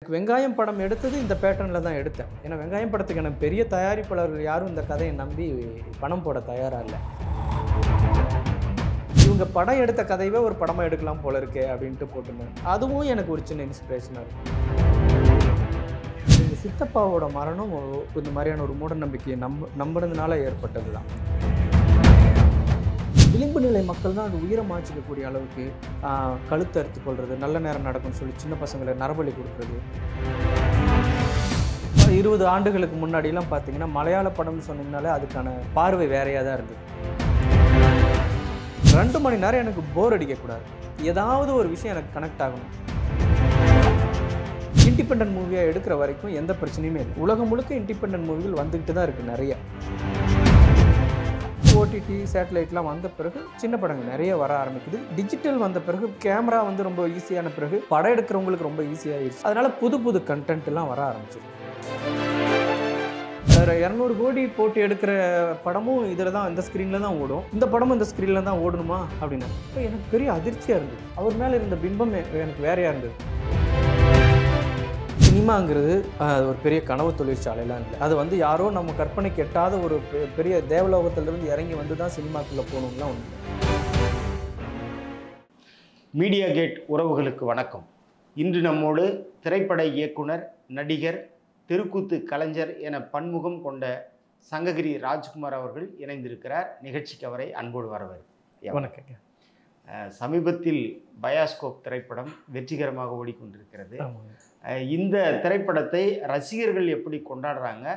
எனக்கு வெங்காயம் படம் எடுத்தது இந்த பேட்டர்னில் தான் எடுத்தேன். ஏன்னா வெங்காயம் படத்துக்கு எனக்கு பெரிய தயாரிப்பாளர்கள் யாரும் இந்த கதையை நம்பி பணம் போட தயாராக இல்லை. இவங்க படம் எடுத்த கதையவே ஒரு படமாக எடுக்கலாம் போல இருக்கே அப்படின்ட்டு போட்டுருந்தேன். அதுவும் எனக்கு ஒரு சின்ன இன்ஸ்பிரேஷனாக இருக்கும். இந்த சித்தப்பாவோட மரணம் இந்த மாதிரியான ஒரு மூட நம்பிக்கையை நம்புறதுனால ஏற்பட்டது தான். விளிம்பு நிலை மக்கள் தான் அது உயிரை மாச்சிக்கக்கூடிய அளவுக்கு கழுத்து அறுத்து கொள்வது, நல்ல நேரம் நடக்கும்னு சொல்லி சின்ன பசங்களை நரபலி கொடுக்குறது. 20 ஆண்டுகளுக்கு முன்னாடிலாம் பார்த்தீங்கன்னா மலையாள படம்னு சொன்னீங்கனாலே அதுக்கான பார்வை வேறையாக தான் இருந்தது. 2 மணி நேரம் எனக்கு போர் அடிக்கக்கூடாது, ஏதாவது ஒரு விஷயம் எனக்கு கனெக்ட் ஆகணும். இண்டிபெண்டன்ட் மூவியாக எடுக்கிற வரைக்கும் எந்த பிரச்சனையுமே இல்லை. உலகம் முழுக்க இண்டிபெண்டன்ட் மூவிகள் வந்துக்கிட்டு தான் இருக்குது நிறைய. ஓடிடி சேட்டலைட்லாம் வந்த பிறகு சின்ன படங்கள் நிறைய வர ஆரம்பிக்குது. டிஜிட்டல் வந்த பிறகு கேமரா வந்து ரொம்ப ஈஸியான பிறகு படம் எடுக்கிறவங்களுக்கு ரொம்ப ஈஸியாகிடுச்சு. அதனால் புது கண்டென்ட்லாம் வர ஆரம்பிச்சிருக்கு. 200 கோடி போட்டு எடுக்கிற படமும் இதில் தான், இந்த ஸ்க்ரீனில் தான் ஓடும், இந்த படமும் இந்த ஸ்க்ரீனில் தான் ஓடணுமா அப்படின்னு இப்போ எனக்கு பெரிய அதிர்ச்சியாக இருந்தது. அவர் மேலே இருந்த பிம்பம் எனக்கு வேறையாக இருந்தது. சினிமாங்கிறது ஒரு பெரிய கனவு தொழிற்சாலைலாம் இல்லை. அது வந்து யாரோ நம்ம கற்பனைக்கு எட்டாத ஒரு பெரிய தேவலோகத்திலிருந்து இறங்கி வந்து தான் சினிமாக்குள்ளே போகணும்லாம் ஒன்று. மீடியா கேட் உறவுகளுக்கு வணக்கம். இன்று நம்மோடு திரைப்பட இயக்குனர், நடிகர், தெருக்கூத்து கலைஞர் என பன்முகம் கொண்ட சங்ககிரி ராஜ்குமார் அவர்கள் இணைந்திருக்கிறார். நிகழ்ச்சிக்கு அவரை அன்போடு வரவர். வணக்கம். சமீபத்தில் பயாஸ்கோப் திரைப்படம் வெற்றிகரமாக ஓடிக்கொண்டிருக்கிறது. இந்த திரைப்படத்தை ரசிகர்கள் எப்படி கொண்டாடுறாங்க?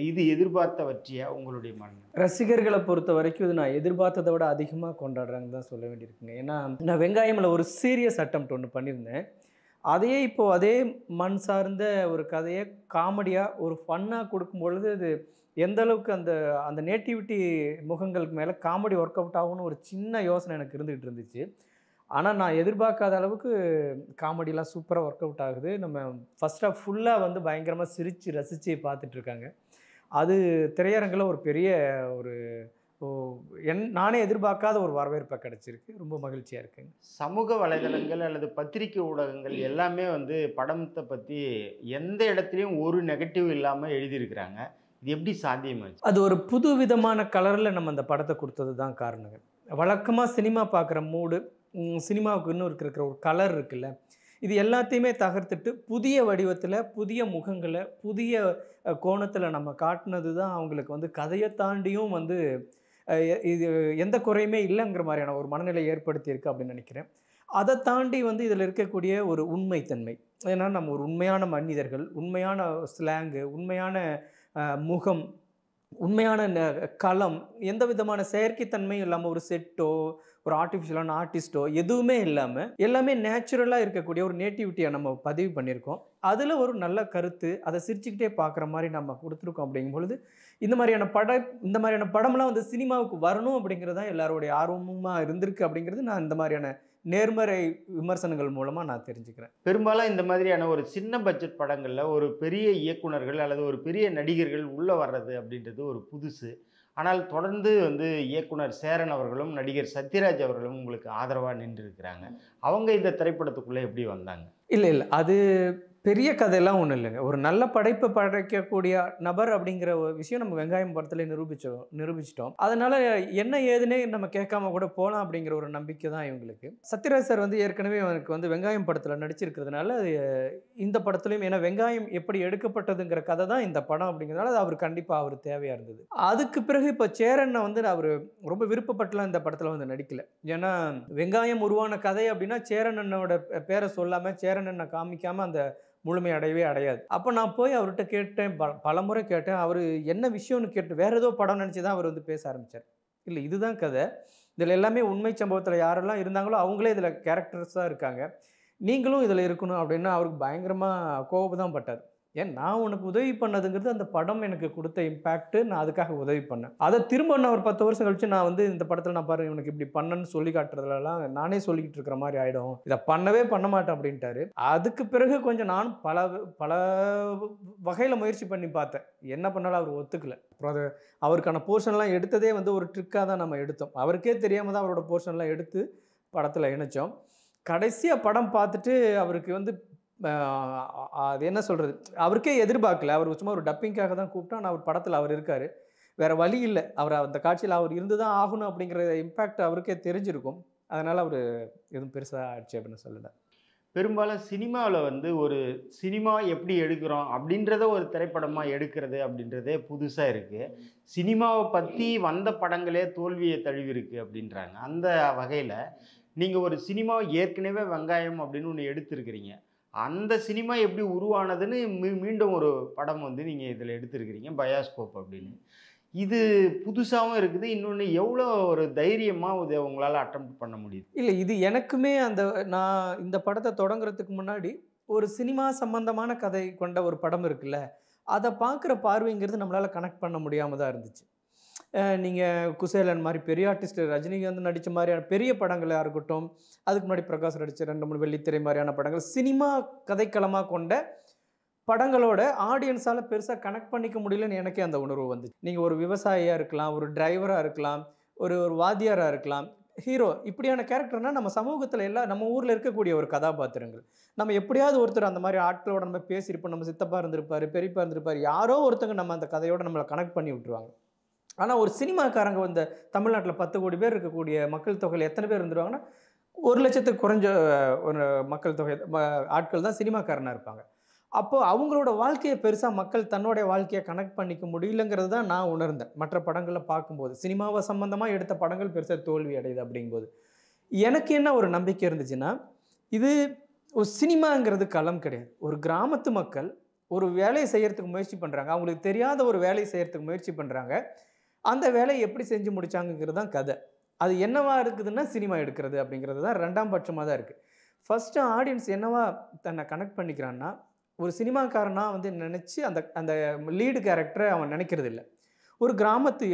இது எதிர்பார்த்த வெற்றியா உங்களுடைய மனம்? ரசிகர்களை பொறுத்த வரைக்கும் இது நான் எதிர்பார்த்ததை விட அதிகமாக கொண்டாடுறாங்கன்னு தான் சொல்ல வேண்டியிருக்குங்க. ஏன்னா நான் வெங்காயமில் ஒரு சீரியஸ் அட்டெம்ப்ட் ஒன்று பண்ணியிருந்தேன். அதையே இப்போது அதே மண் சார்ந்த ஒரு கதையை காமெடியாக ஒரு ஃபன்னாக கொடுக்கும் பொழுது அது எந்த அளவுக்கு அந்த நேட்டிவிட்டி முகங்களுக்கு மேலே காமெடி ஒர்க் அவுட் ஆகும்னு ஒரு சின்ன யோசனை எனக்கு இருந்துகிட்டு இருந்துச்சு. ஆனால் நான் எதிர்பார்க்காத அளவுக்கு காமெடிலாம் சூப்பராக ஒர்க் அவுட் ஆகுது. நம்ம ஃபஸ்ட் ஆஃப் ஃபுல்லாக வந்து பயங்கரமாக சிரித்து ரசித்து பார்த்துட்ருக்காங்க. அது திரையரங்கில் ஒரு பெரிய ஒரு நானே எதிர்பார்க்காத ஒரு வரவேற்பை கிடச்சிருக்கு. ரொம்ப மகிழ்ச்சியாக இருக்குங்க. சமூக வலைதளங்கள் அல்லது பத்திரிகை ஊடகங்கள் எல்லாமே வந்து படத்தை பற்றி எந்த இடத்துலையும் ஒரு நெகட்டிவ் இல்லாமல் எழுதியிருக்கிறாங்க. இது எப்படி சாத்தியமாச்சு? அது ஒரு புது விதமான கலரில் நம்ம அந்த படத்தை கொடுத்தது தான் காரணங்க. வழக்கமாக சினிமா பார்க்குற மூடு, சினிமாவுக்கு இன்னும் இருக்கிற ஒரு கலர் இருக்குல்ல, இது எல்லாத்தையுமே தகர்த்துட்டு புதிய வடிவத்தில், புதிய முகங்களை, புதிய கோணத்தில் நம்ம காட்டினது தான் அவங்களுக்கு வந்து கதையை தாண்டியும் வந்து இது எந்த குறையுமே இல்லைங்கிற மாதிரியான ஒரு மனநிலை ஏற்படுத்தியிருக்கு அப்படின்னு நினைக்கிறேன். அதை தாண்டி வந்து இதில் இருக்கக்கூடிய ஒரு உண்மைத்தன்மை, ஏன்னா நம்ம ஒரு உண்மையான மனிதர்கள், உண்மையான ஸ்லாங்கு, உண்மையான முகம், உண்மையான களம், எந்த விதமான செயற்கைத்தன்மையும் இல்லாமல் ஒரு செட்டோ ஒரு ஆர்டிஃபிஷியலான ஆர்டிஸ்ட்டோ எதுவுமே இல்லாமல் எல்லாமே நேச்சுரலாக இருக்கக்கூடிய ஒரு நேட்டிவிட்டியை நம்ம பதிவு பண்ணியிருக்கோம். அதில் ஒரு நல்ல கருத்து, அதை சிரிச்சுக்கிட்டே பார்க்குற மாதிரி நம்ம கொடுத்துருக்கோம். அப்படிங்கும் பொழுது இந்த மாதிரியான படம்லாம் வந்து சினிமாவுக்கு வரணும் அப்படிங்கிறது தான் எல்லாருடைய ஆர்வமாக இருந்திருக்கு. அப்படிங்கிறது நான் இந்த மாதிரியான நேர்மறை விமர்சனங்கள் மூலமாக நான் தெரிஞ்சுக்கிறேன். பெரும்பாலும் இந்த மாதிரியான ஒரு சின்ன பட்ஜெட் படங்களில் ஒரு பெரிய இயக்குனர்கள் அல்லது ஒரு பெரிய நடிகர்கள் உள்ளே வர்றது அப்படின்றது ஒரு புதுசு. ஆனால் தொடர்ந்து வந்து இயக்குனர் சேரன் அவர்களும் நடிகர் சத்யராஜ் அவர்களும் உங்களுக்கு ஆதரவாக நின்றுருக்கிறாங்க. அவங்க இந்த திரைப்படத்துக்குள்ளே எப்படி வந்தாங்க? இல்லை அது பெரிய கதையெல்லாம் ஒன்றும் இல்லைங்க. ஒரு நல்ல படைப்பை படைக்கக்கூடிய நபர் அப்படிங்கிற ஒரு விஷயம் நம்ம வெங்காயம் படத்தில் நிரூபிச்சிட்டோம். அதனால் என்ன ஏதுன்னே நம்ம கேட்காம கூட போகலாம் அப்படிங்கிற ஒரு நம்பிக்கை தான் இவங்களுக்கு. சத்யராஜ் சார் வந்து ஏற்கனவே எனக்கு வந்து வெங்காயம் படத்தில் நடிச்சிருக்கிறதுனால இந்த படத்துலையும், ஏன்னா வெங்காயம் எப்படி எடுக்கப்பட்டதுங்கிற கதை தான் இந்த படம் அப்படிங்கிறதுனால அது அவர் கண்டிப்பாக அவர் தேவையாக இருந்தது. அதுக்கு பிறகு இப்போ சேரனை வந்து அவர் ரொம்ப விருப்பப்பட்டுலாம் இந்த படத்தில் வந்து நடிக்கலை. ஏன்னா வெங்காயம் உருவான கதை அப்படின்னா சேரனோட பேரை சொல்லாமல், சேரனை காமிக்காமல் அந்த முழுமை அடையாது. அப்போ நான் போய் அவர்கிட்ட கேட்டேன், பல முறை கேட்டேன். அவர் என்ன விஷயம்னு கேட்டு வேறு ஏதோ படம் நினச்சி தான் அவர் வந்து பேச ஆரம்பித்தார். இல்லை இதுதான் கதை, இதில் எல்லாமே உண்மை சம்பவத்தில் யாரெல்லாம் இருந்தாங்களோ அவங்களே இதில் கேரக்டர்ஸாக இருக்காங்க, நீங்களும் இதில் இருக்கணும் அப்படின்னா அவருக்கு பயங்கரமாக கோபம் தான் பட்டார். ஏன் நான் உனக்கு உதவி பண்ணதுங்கிறது அந்த படம் எனக்கு கொடுத்த இம்பேக்ட்டு, நான் அதுக்காக உதவி பண்ணேன். அதை திரும்ப நான் ஒரு 10 வருஷம் கழிச்சு நான் வந்து இந்த படத்தில் நான் பாருங்கள் இவனுக்கு இப்படி பண்ணன்னு சொல்லி காட்டுறதுலாம் நானே சொல்லிக்கிட்டு இருக்கிற மாதிரி ஆகிடும், இதை பண்ணவே பண்ண மாட்டேன் அப்படின்ட்டாரு. அதுக்கு பிறகு கொஞ்சம் நானும் பல வகையில் முயற்சி பண்ணி பார்த்தேன். என்ன பண்ணாலும் அவர் ஒத்துக்கலை. அப்புறம் அது அவருக்கான போர்ஷன்லாம் எடுத்ததே வந்து ஒரு ட்ரிக்காக தான் நம்ம எடுத்தோம். அவருக்கே தெரியாமல் தான் அவரோட போர்ஷன்லாம் எடுத்து படத்தில் இணைச்சோம். கடைசியாக படம் பார்த்துட்டு அவருக்கு வந்து அது என்ன சொல்கிறது, அவருக்கே எதிர்பார்க்கல. அவர் சும்மா ஒரு டப்பிங்காக தான் கூப்பிட்டோம். ஆனால் அவர் படத்தில் அவர் இருக்கார். வேறு வழி இல்லை, அவர் அந்த காட்சியில் அவர் இருந்து தான் ஆகணும் அப்படிங்கிற இம்பேக்ட் அவருக்கே தெரிஞ்சிருக்கும். அதனால் அவர் எதுவும் பெருசாக ஆட்சேபனை சொல்லலை. பெரும்பாலும் சினிமாவில் வந்து ஒரு சினிமா எப்படி எடுக்கிறோம் அப்படின்றத ஒரு திரைப்படமாக எடுக்கிறது அப்படின்றதே புதுசாக இருக்குது. சினிமாவை பற்றி வந்த படங்களே தோல்வியை தழுவிருக்கு அப்படின்றாங்க. அந்த வகையில் நீங்கள் ஒரு சினிமா ஏற்கனவே வெங்காயம் அப்படின்னு ஒன்று எடுத்திருக்கிறீங்க. அந்த சினிமா எப்படி உருவானதுன்னு மீண்டும் ஒரு படம் வந்து நீங்கள் இதில் எடுத்திருக்கிறீங்க, பயாஸ்கோப் அப்படின்னு. இது புதுசாகவும் இருக்குது. இன்னொன்று எவ்வளோ ஒரு தைரியமாக இதை உங்களால் அட்டெம்ப்ட் பண்ண முடியுது? இல்லை, இது எனக்குமே நான் இந்த படத்தை தொடங்குறதுக்கு முன்னாடி ஒரு சினிமா சம்பந்தமான கதை கொண்ட ஒரு படம் இருக்குல்ல, அதை பார்க்குற பார்வைங்கிறது நம்மளால் கனெக்ட் பண்ண முடியாமல் தான் இருந்துச்சு. நீங்கள் குசேலன் மாதிரி பெரிய ஆர்டிஸ்ட் ரஜினிகாந்த் நடித்த மாதிரியான பெரிய படங்களாக இருக்கட்டும், அதுக்கு முன்னாடி பிரகாஷ் நடித்த 2-3 வெள்ளித்திரை மாதிரியான படங்கள், சினிமா கதைக்களமாக கொண்ட படங்களோட ஆடியன்ஸால் பெருசாக கனெக்ட் பண்ணிக்க முடியலன்னு எனக்கே அந்த உணர்வு வந்துச்சு. நீங்கள் ஒரு விவசாயியாக இருக்கலாம், ஒரு டிரைவராக இருக்கலாம், ஒரு ஒரு வாத்தியாராக இருக்கலாம், ஹீரோ இப்படியான கேரக்டர்னால் நம்ம சமூகத்தில் எல்லாம் நம்ம ஊரில் இருக்கக்கூடிய ஒரு கதாபாத்திரங்கள். நம்ம எப்படியாவது ஒருத்தர் அந்த மாதிரி ஆட்களோட நம்ம பேசியிருப்போம். நம்ம சித்தப்பா இருந்திருப்பார், பெரியப்பா இருந்திருப்பார், யாரோ ஒருத்தங்க நம்ம அந்த கதையோட நம்மளை கனெக்ட் பண்ணி விட்டுருவாங்க. ஆனால் ஒரு சினிமாக்காரங்க வந்து தமிழ்நாட்டில் 10 கோடி பேர் இருக்கக்கூடிய மக்கள் தொகையில் எத்தனை பேர் இருந்துருவாங்கன்னா, 1,00,000த்துக்கு குறைஞ்ச ஒரு மக்கள் தொகை ஆட்கள் தான் சினிமாக்காரனாக இருப்பாங்க. அப்போ அவங்களோட வாழ்க்கையை பெருசாக மக்கள் தன்னுடைய வாழ்க்கையை கனெக்ட் பண்ணிக்க முடியலங்கிறது தான் நான் உணர்ந்தேன். மற்ற படங்களில் பார்க்கும்போது சினிமாவை சம்மந்தமாக எடுத்த படங்கள் பெருசாக தோல்வி அடையுது அப்படிங்கும்போது எனக்கு என்ன ஒரு நம்பிக்கை இருந்துச்சுன்னா, இது ஒரு சினிமாங்கிறது களம் கிடையாது. ஒரு கிராமத்து மக்கள் ஒரு வேலையை செய்யறதுக்கு முயற்சி பண்ணுறாங்க. அவங்களுக்கு தெரியாத ஒரு வேலையை செய்யறதுக்கு முயற்சி பண்ணுறாங்க. அந்த வேலையை எப்படி செஞ்சு முடிச்சாங்கிறது தான் கதை. அது என்னவா இருக்குதுன்னா சினிமா எடுக்கிறது அப்படிங்கிறது தான் 2ஆம் பட்சமாக தான் இருக்குது. ஃபஸ்ட்டு ஆடியன்ஸ் என்னவா தன்னை கனெக்ட் பண்ணிக்கிறான்னா, ஒரு சினிமாக்காரனா வந்து நினச்சி அந்த அந்த லீடு கேரக்டரை அவன் நினைக்கிறது இல்லை. ஒரு கிராமத்து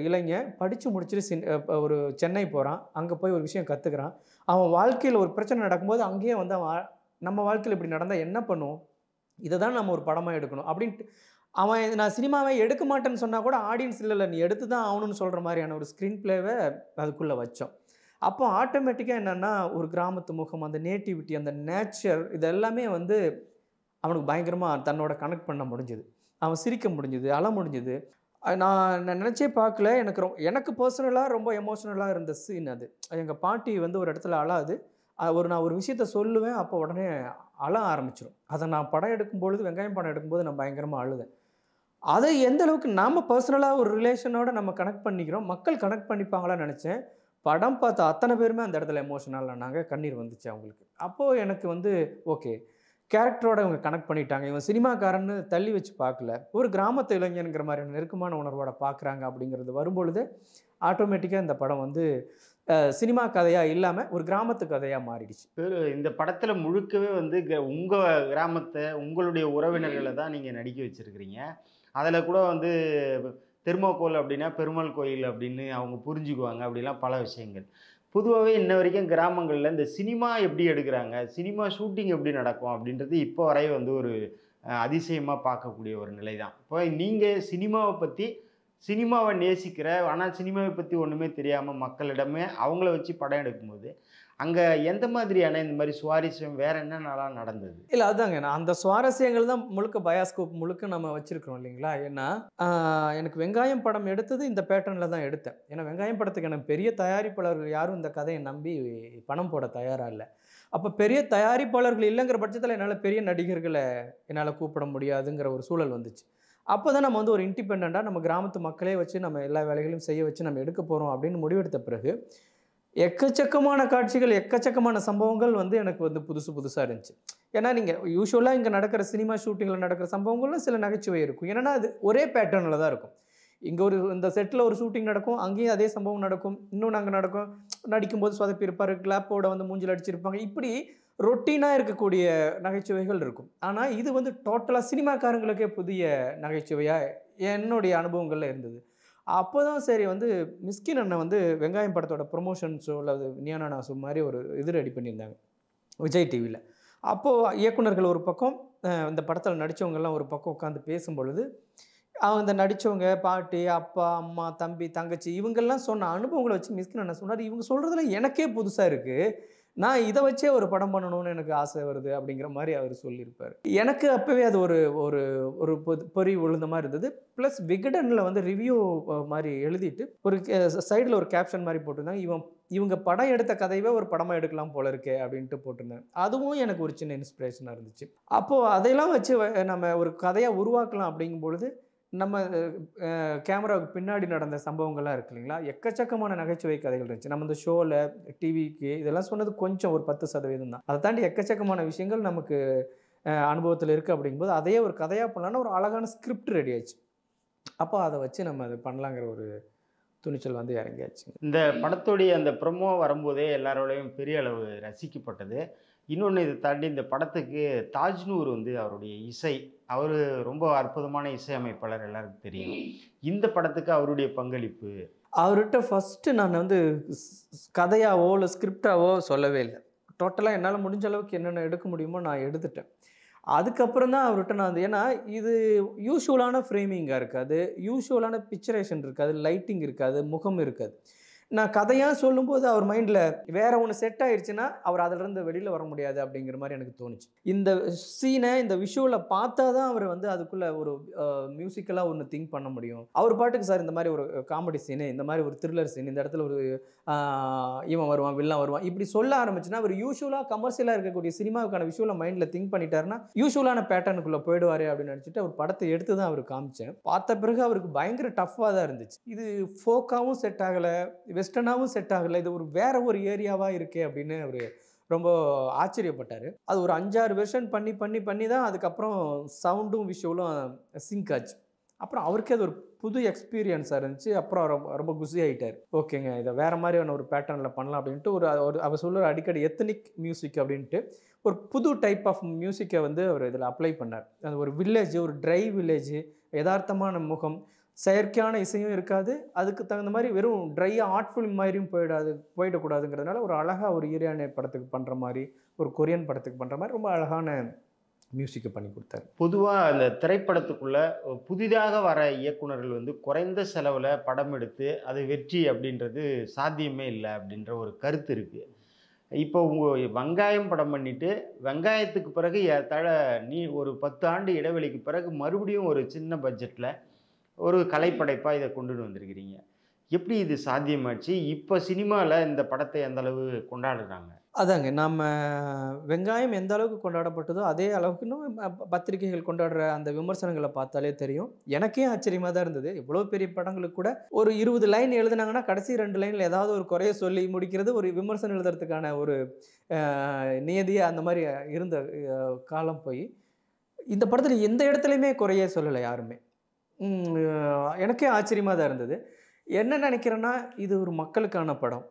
இளைஞன் படித்து முடிச்சுட்டு ஒரு சென்னை போகிறான். அங்கே போய் ஒரு விஷயம் கற்றுக்கிறான். அவன் வாழ்க்கையில் ஒரு பிரச்சனை நடக்கும்போது அங்கேயே வந்து அவன் நம்ம வாழ்க்கையில் இப்படி நடந்தால் என்ன பண்ணுவோம், இதை தான் நம்ம ஒரு படமாக எடுக்கணும் அப்படின்ட்டு அவன் நான் சினிமாவை எடுக்க மாட்டேன்னு சொன்னால் கூட ஆடியன்ஸ் இல்லை நீ எடுத்து தான் ஆகணும்னு சொல்கிற மாதிரியான ஒரு ஸ்க்ரீன் பிளேவை அதுக்குள்ளே வச்சோம். அப்போ ஆட்டோமேட்டிக்காக என்னென்னா ஒரு கிராமத்து முகம், அந்த நேட்டிவிட்டி, அந்த நேச்சர், இது எல்லாமே வந்து அவனுக்கு பயங்கரமாக தன்னோட கனெக்ட் பண்ண முடிஞ்சுது. அவன் சிரிக்க முடிஞ்சுது, அழ முடிஞ்சுது. நான் நினச்சே பார்க்கல. எனக்கு பர்சனலாக ரொம்ப எமோஷ்னலாக இருந்த சீன் அது. எங்கள் பாட்டி வந்து ஒரு இடத்துல அழாது. நான் ஒரு விஷயத்த சொல்லுவேன், அப்போ உடனே அழ ஆரம்பிச்சிடும். அதை நான் படம் எடுக்கும்பொழுது, வெங்காயம் படம் எடுக்கும்போது நான் பயங்கரமாக அழுதேன். அதை எந்த அளவுக்கு நாம் பர்சனலாக ஒரு ரிலேஷனோட நம்ம கனெக்ட் பண்ணிக்கிறோம், மக்கள் கனெக்ட் பண்ணிப்பாங்களான்னு நினச்சேன். படம் பார்த்த அத்தனை பேருமே அந்த இடத்துல எமோஷனல் ஆனாங்க. கண்ணீர் வந்துச்சு அவங்களுக்கு. அப்போது எனக்கு வந்து ஓகே, கேரக்டரோட இவங்க கனெக்ட் பண்ணிட்டாங்க. இவன் சினிமாக்காரன்னு தள்ளி வச்சு பார்க்கல, ஒரு கிராமத்து இளைஞனுங்கிற மாதிரி நெருக்கமான உணர்வோட பார்க்குறாங்க அப்படிங்கிறது வரும்பொழுது ஆட்டோமேட்டிக்காக இந்த படம் வந்து சினிமா கதையாக இல்லாமல் ஒரு கிராமத்து கதையாக மாறிடுச்சு. இந்த படத்தில் முழுக்கவே வந்து உங்கள் கிராமத்தை, உங்களுடைய உறவினர்களை தான் நீங்கள் நடிக்க வச்சுருக்கிறீங்க. அதில் கூட வந்து தெர்மோகோல் அப்படின்னா பெருமாள் கோயில் அப்படின்னு அவங்க புரிஞ்சுக்குவாங்க, அப்படிலாம் பல விஷயங்கள். பொதுவாகவே இன்ன வரைக்கும் கிராமங்களில் இந்த சினிமா எப்படி எடுக்கிறாங்க, சினிமா ஷூட்டிங் எப்படி நடக்கும் அப்படின்றது இப்போ வரை வந்து ஒரு அதிசயமாக பார்க்கக்கூடிய ஒரு நிலை தான். இப்போ நீங்கள் சினிமாவை நேசிக்கிற, ஆனால் சினிமாவை பற்றி ஒன்றுமே தெரியாமல் மக்களிடமே அவங்கள வச்சு படம் எடுக்கும்போது அங்கே எந்த மாதிரியான இந்த மாதிரி சுவாரஸ்யம் வேறு என்னென்னலாம் நடந்தது? இல்லை, அதுதாங்க நான் அந்த சுவாரஸ்யங்கள் தான் முழுக்க பயாஸ்கோப் முழுக்க நம்ம வச்சுருக்கிறோம் இல்லைங்களா. ஏன்னா எனக்கு வெங்காயம் படம் எடுத்தது இந்த பேட்டர்னில் தான் எடுத்தேன். ஏன்னா வெங்காயம் படத்துக்கு எனக்கு பெரிய தயாரிப்பாளர்கள் யாரும் இந்த கதையை நம்பி பணம் போட தயாராக இல்லை. அப்போ பெரிய தயாரிப்பாளர்கள் இல்லைங்கிற பட்சத்தில் என்னால் பெரிய நடிகர்களை என்னால் கூப்பிட முடியாதுங்கிற ஒரு சூழல் வந்துச்சு. அப்போ தான் நம்ம வந்து ஒரு இண்டிபெண்ட்டாக நம்ம கிராமத்து மக்களே வச்சு நம்ம எல்லா வேலைகளையும் செய்ய வச்சு நம்ம எடுக்க போகிறோம் அப்படின்னு முடிவெடுத்த பிறகு எக்கச்சக்கமான காட்சிகள், எக்கச்சக்கமான சம்பவங்கள் வந்து எனக்கு வந்து புதுசாக இருந்துச்சு. ஏன்னா நீங்கள் யூஸ்வலாக இங்கே நடக்கிற சினிமா ஷூட்டிங்கில் நடக்கிற சம்பவங்களும் சில நகைச்சுவை இருக்கும். ஏன்னா அது ஒரே பேட்டர்னில் தான் இருக்கும். இங்கே இந்த செட்டில் ஒரு ஷூட்டிங் நடக்கும், அங்கேயும் அதே சம்பவம் நடக்கும், இன்னொன்று அங்கே நடக்கும், நடிக்கும்போது சொதப்பி இருப்பார், கிளாப்போட வந்து மூஞ்சில் அடிச்சிருப்பாங்க, இப்படி ரொட்டீனாக இருக்கக்கூடிய நகைச்சுவைகள் இருக்கும். ஆனால் இது வந்து டோட்டலாக சினிமாக்காரங்களுக்கே புதிய நகைச்சுவையாக என்னுடைய அனுபவங்களில் இருந்தது. அப்போ தான் சரி வந்து மிஸ்கின் அண்ணன் வந்து வெங்காயம் படத்தோட ப்ரொமோஷன் ஷோவில் அது நியானா ஷோ மாதிரி ஒரு இது ரெடி பண்ணியிருந்தாங்க விஜய் டிவியில். அப்போது இயக்குனர்கள் ஒரு பக்கம், இந்த படத்தில் நடித்தவங்கெல்லாம் ஒரு பக்கம் உட்காந்து பேசும்பொழுது அந்த நடித்தவங்க பாட்டி, அப்பா, அம்மா, தம்பி, தங்கச்சி இவங்கெல்லாம் சொன்ன அனுபவங்களை வச்சு மிஸ்கின் அண்ணன் சொன்னார், இவங்க சொல்கிறதுல எனக்கே புதுசாக இருக்குது, நான் இதை வச்சே ஒரு படம் பண்ணணும்னு எனக்கு ஆசை வருது அப்படிங்கிற மாதிரி அவர் சொல்லியிருப்பார். எனக்கு அப்போவே அது ஒரு ஒரு ஒரு பொறி விழுந்த மாதிரி இருந்தது. ப்ளஸ் விகடனில் வந்து ரிவ்யூ மாதிரி எழுதிட்டு ஒரு சைடில் ஒரு கேப்ஷன் மாதிரி போட்டிருந்தாங்க, இவங்க படம் எடுத்த கதையவே ஒரு படமாக எடுக்கலாம் போல இருக்கே அப்படின்ட்டு போட்டிருந்தாங்க. அதுவும் எனக்கு ஒரு சின்ன இன்ஸ்பிரேஷனாக இருந்துச்சு. அப்போது அதையெல்லாம் வச்சு நம்ம ஒரு கதையாக உருவாக்கலாம் அப்படிங்கும்பொழுது நம்ம கேமராவுக்கு பின்னாடி நடந்த சம்பவங்கள்லாம் இருக்கு இல்லைங்களா, எக்கச்சக்கமான நகைச்சுவை கதைகள் இருந்துச்சு. நம்ம இந்த ஷோவில், டிவிக்கு இதெல்லாம் சொன்னது கொஞ்சம் ஒரு 10% தான். அதை தாண்டி எக்கச்சக்கமான விஷயங்கள் நமக்கு அனுபவத்தில் இருக்குது. அப்படிங்கும்போது அதையே ஒரு கதையாக பண்ணலான்னா ஒரு அழகான ஸ்கிரிப்ட் ரெடி ஆச்சு. அப்போ அதை வச்சு நம்ம அதை பண்ணலாங்கிற ஒரு துணிச்சல் வந்து இறங்கியாச்சு. இந்த படத்துடைய அந்த ப்ரொமோ வரும்போதே எல்லாரோடையும் பெரிய அளவு ரசிக்கப்பட்டது. இன்னொன்று இதை தாண்டி இந்த படத்துக்கு தாஜ்னூர் வந்து அவருடைய இசை, அவர் ரொம்ப அற்புதமான இசையமைப்பாளர், எல்லாருக்கும் தெரியும். இந்த படத்துக்கு அவருடைய பங்களிப்பு அவர்கிட்ட ஃபஸ்ட்டு நான் வந்து கதையாவோ இல்லை ஸ்கிரிப்டாவோ சொல்லவே இல்லை. டோட்டலாக என்னால் முடிஞ்ச அளவுக்கு என்னென்ன எடுக்க முடியுமோ நான் எடுத்துட்டேன். அதுக்கப்புறம் தான் அவர்கிட்ட நான் வந்து, ஏன்னா இது யூஷுவலான ஃப்ரேமிங்காக இருக்காது, யூஷுவலான பிக்சரேஷன் இருக்காது, லைட்டிங் இருக்காது, முகம் இருக்காது. நான் கதையாக சொல்லும்போது அவர் மைண்டில் வேற ஒன்று செட் ஆயிடுச்சுன்னா அவர் அதிலிருந்து வெளியில் வர முடியாது அப்படிங்கிற மாதிரி எனக்கு தோணுச்சு. இந்த சீனை, இந்த விஷுவலை பார்த்தா தான் அவர் வந்து அதுக்குள்ளே ஒரு மியூசிக்கலாக ஒன்று திங்க் பண்ண முடியும். அவர் பாட்டுக்கு சார் இந்த மாதிரி ஒரு காமெடி சீனு, இந்த மாதிரி ஒரு த்ரில்லர் சீன், இந்த இடத்துல ஒரு இவன் வருவான், வில்லன் வருவான், இப்படி சொல்ல ஆரம்பிச்சுன்னா அவர் யூஷுவலாக கமர்ஷியலாக இருக்கக்கூடிய சினிமாவுக்கான விஷுவலை மைண்டில் திங்க் பண்ணிட்டாருன்னா யூஷுவலான பேட்டர்னுக்குள்ளே போயிடுவார் அப்படின்னு நினச்சிட்டு அவர் படத்தை எடுத்து தான் அவர் காமிச்சேன். பார்த்த பிறகு அவருக்கு பயங்கர டஃப்பாக தான் இருந்துச்சு. இது ஃபோக்காகவும் செட் ஆகலை, வெஸ்டர்னாகவும் செட் ஆகலை, இது ஒரு வேற ஒரு ஏரியாவாக இருக்கே அப்படின்னு அவர் ரொம்ப ஆச்சரியப்பட்டார். அது ஒரு 5-6 வெர்ஷன் பண்ணி பண்ணி பண்ணி தான் அதுக்கப்புறம் சவுண்டும் விஷுவலும் சிங்க் ஆச்சு. அப்புறம் அவருக்கே அது ஒரு புது எக்ஸ்பீரியன்ஸாக இருந்துச்சு. அப்புறம் ரொம்ப ரொம்ப குஷி ஆகிட்டார். ஓகேங்க, இதை வேறு மாதிரியான ஒரு பேட்டர்னில் பண்ணலாம் அப்படின்ட்டு ஒரு அவர் சொல்லுற அடிக்கடி எத்தனிக் மியூசிக் அப்படின்ட்டு ஒரு புது டைப் ஆஃப் மியூசிக்கை வந்து அவர் இதில் அப்ளை பண்ணார். அது ஒரு வில்லேஜ், ஒரு ட்ரை வில்லேஜ், யதார்த்தமான முகம், செயற்கையான இசையும் இருக்காது, அதுக்கு தகுந்த மாதிரி வெறும் ட்ரையாக ஆர்ட் ஃபிலிம் மாதிரியும் போயிடக்கூடாதுங்கிறதுனால ஒரு அழகாக ஒரு ஈரானிய படத்துக்கு பண்ணுற மாதிரி, ஒரு கொரியன் படத்துக்கு பண்ணுற மாதிரி ரொம்ப அழகான மியூசிக்கை பண்ணி கொடுத்தாரு. பொதுவாக அந்த திரைப்படத்துக்குள்ள புதிதாக வர இயக்குனர்கள் வந்து குறைந்த செலவில் படம் எடுத்து அது வெற்றி அப்படின்றது சாத்தியமே இல்லை அப்படின்ற ஒரு கருத்து இருக்குது. இப்போ உங்கள் வெங்காயம் படம் பண்ணிவிட்டு வெங்காயத்துக்கு பிறகு ஏறத்தாழ ஒரு 10 ஆண்டு இடைவெளிக்கு பிறகு மறுபடியும் ஒரு சின்ன பட்ஜெட்டில் ஒரு கலைப்படைப்பாக இதை கொண்டுட்டு வந்திருக்கிறீங்க. எப்படி இது சாத்தியமாச்சு? இப்போ சினிமாவில் இந்த படத்தை எந்த அளவு கொண்டாடுறாங்க? அதாங்க, நம்ம வெங்காயம் எந்த அளவுக்கு கொண்டாடப்பட்டதோ அதே அளவுக்கு இன்னும் பத்திரிகைகள் கொண்டாடுற அந்த விமர்சனங்களை பார்த்தாலே தெரியும். எனக்கே ஆச்சரியமாக தான் இருந்தது. இவ்வளோ பெரிய படங்களுக்கு கூட ஒரு 20 லைன் எழுதுனாங்கன்னா கடைசி 2 லைனில் ஏதாவது ஒரு குறைய சொல்லி முடிக்கிறது ஒரு விமர்சனம் எழுதுறதுக்கான ஒரு நியதியாக அந்த மாதிரி இருந்த காலம் போய் இந்த படத்தில் எந்த இடத்துலையுமே குறைய சொல்லலை யாருமே. எனக்கே ஆச்சரியமாக தான் இருந்தது. என்ன நினைக்கிறேன்னா, இது ஒரு மக்களுக்கான படம்.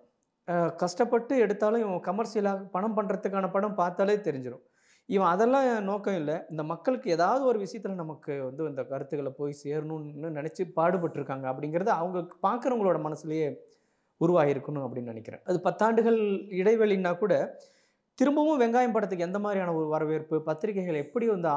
கஷ்டப்பட்டு எடுத்தாலும் இவன் கமர்ஷியலாக பணம் பண்ணுறதுக்கான படம் பார்த்தாலே தெரிஞ்சிடும். இவன் அதெல்லாம் நோக்கம் இல்லை, இந்த மக்களுக்கு ஏதாவது ஒரு விஷயத்தில் நமக்கு வந்து இந்த கருத்துக்களை போய் சேரணும்னு நினச்சி பாடுபட்டுருக்காங்க அப்படிங்கிறது அவங்க பார்க்குறவங்களோட மனசுலேயே உருவாகிருக்கணும் அப்படின்னு நினைக்கிறேன். அது 10 ஆண்டுகள் இடைவெளின்னா கூட திரும்பவும் வெங்காயம் படத்துக்கு எந்த மாதிரியான ஒரு வரவேற்பு, பத்திரிகைகள் எப்படி வந்து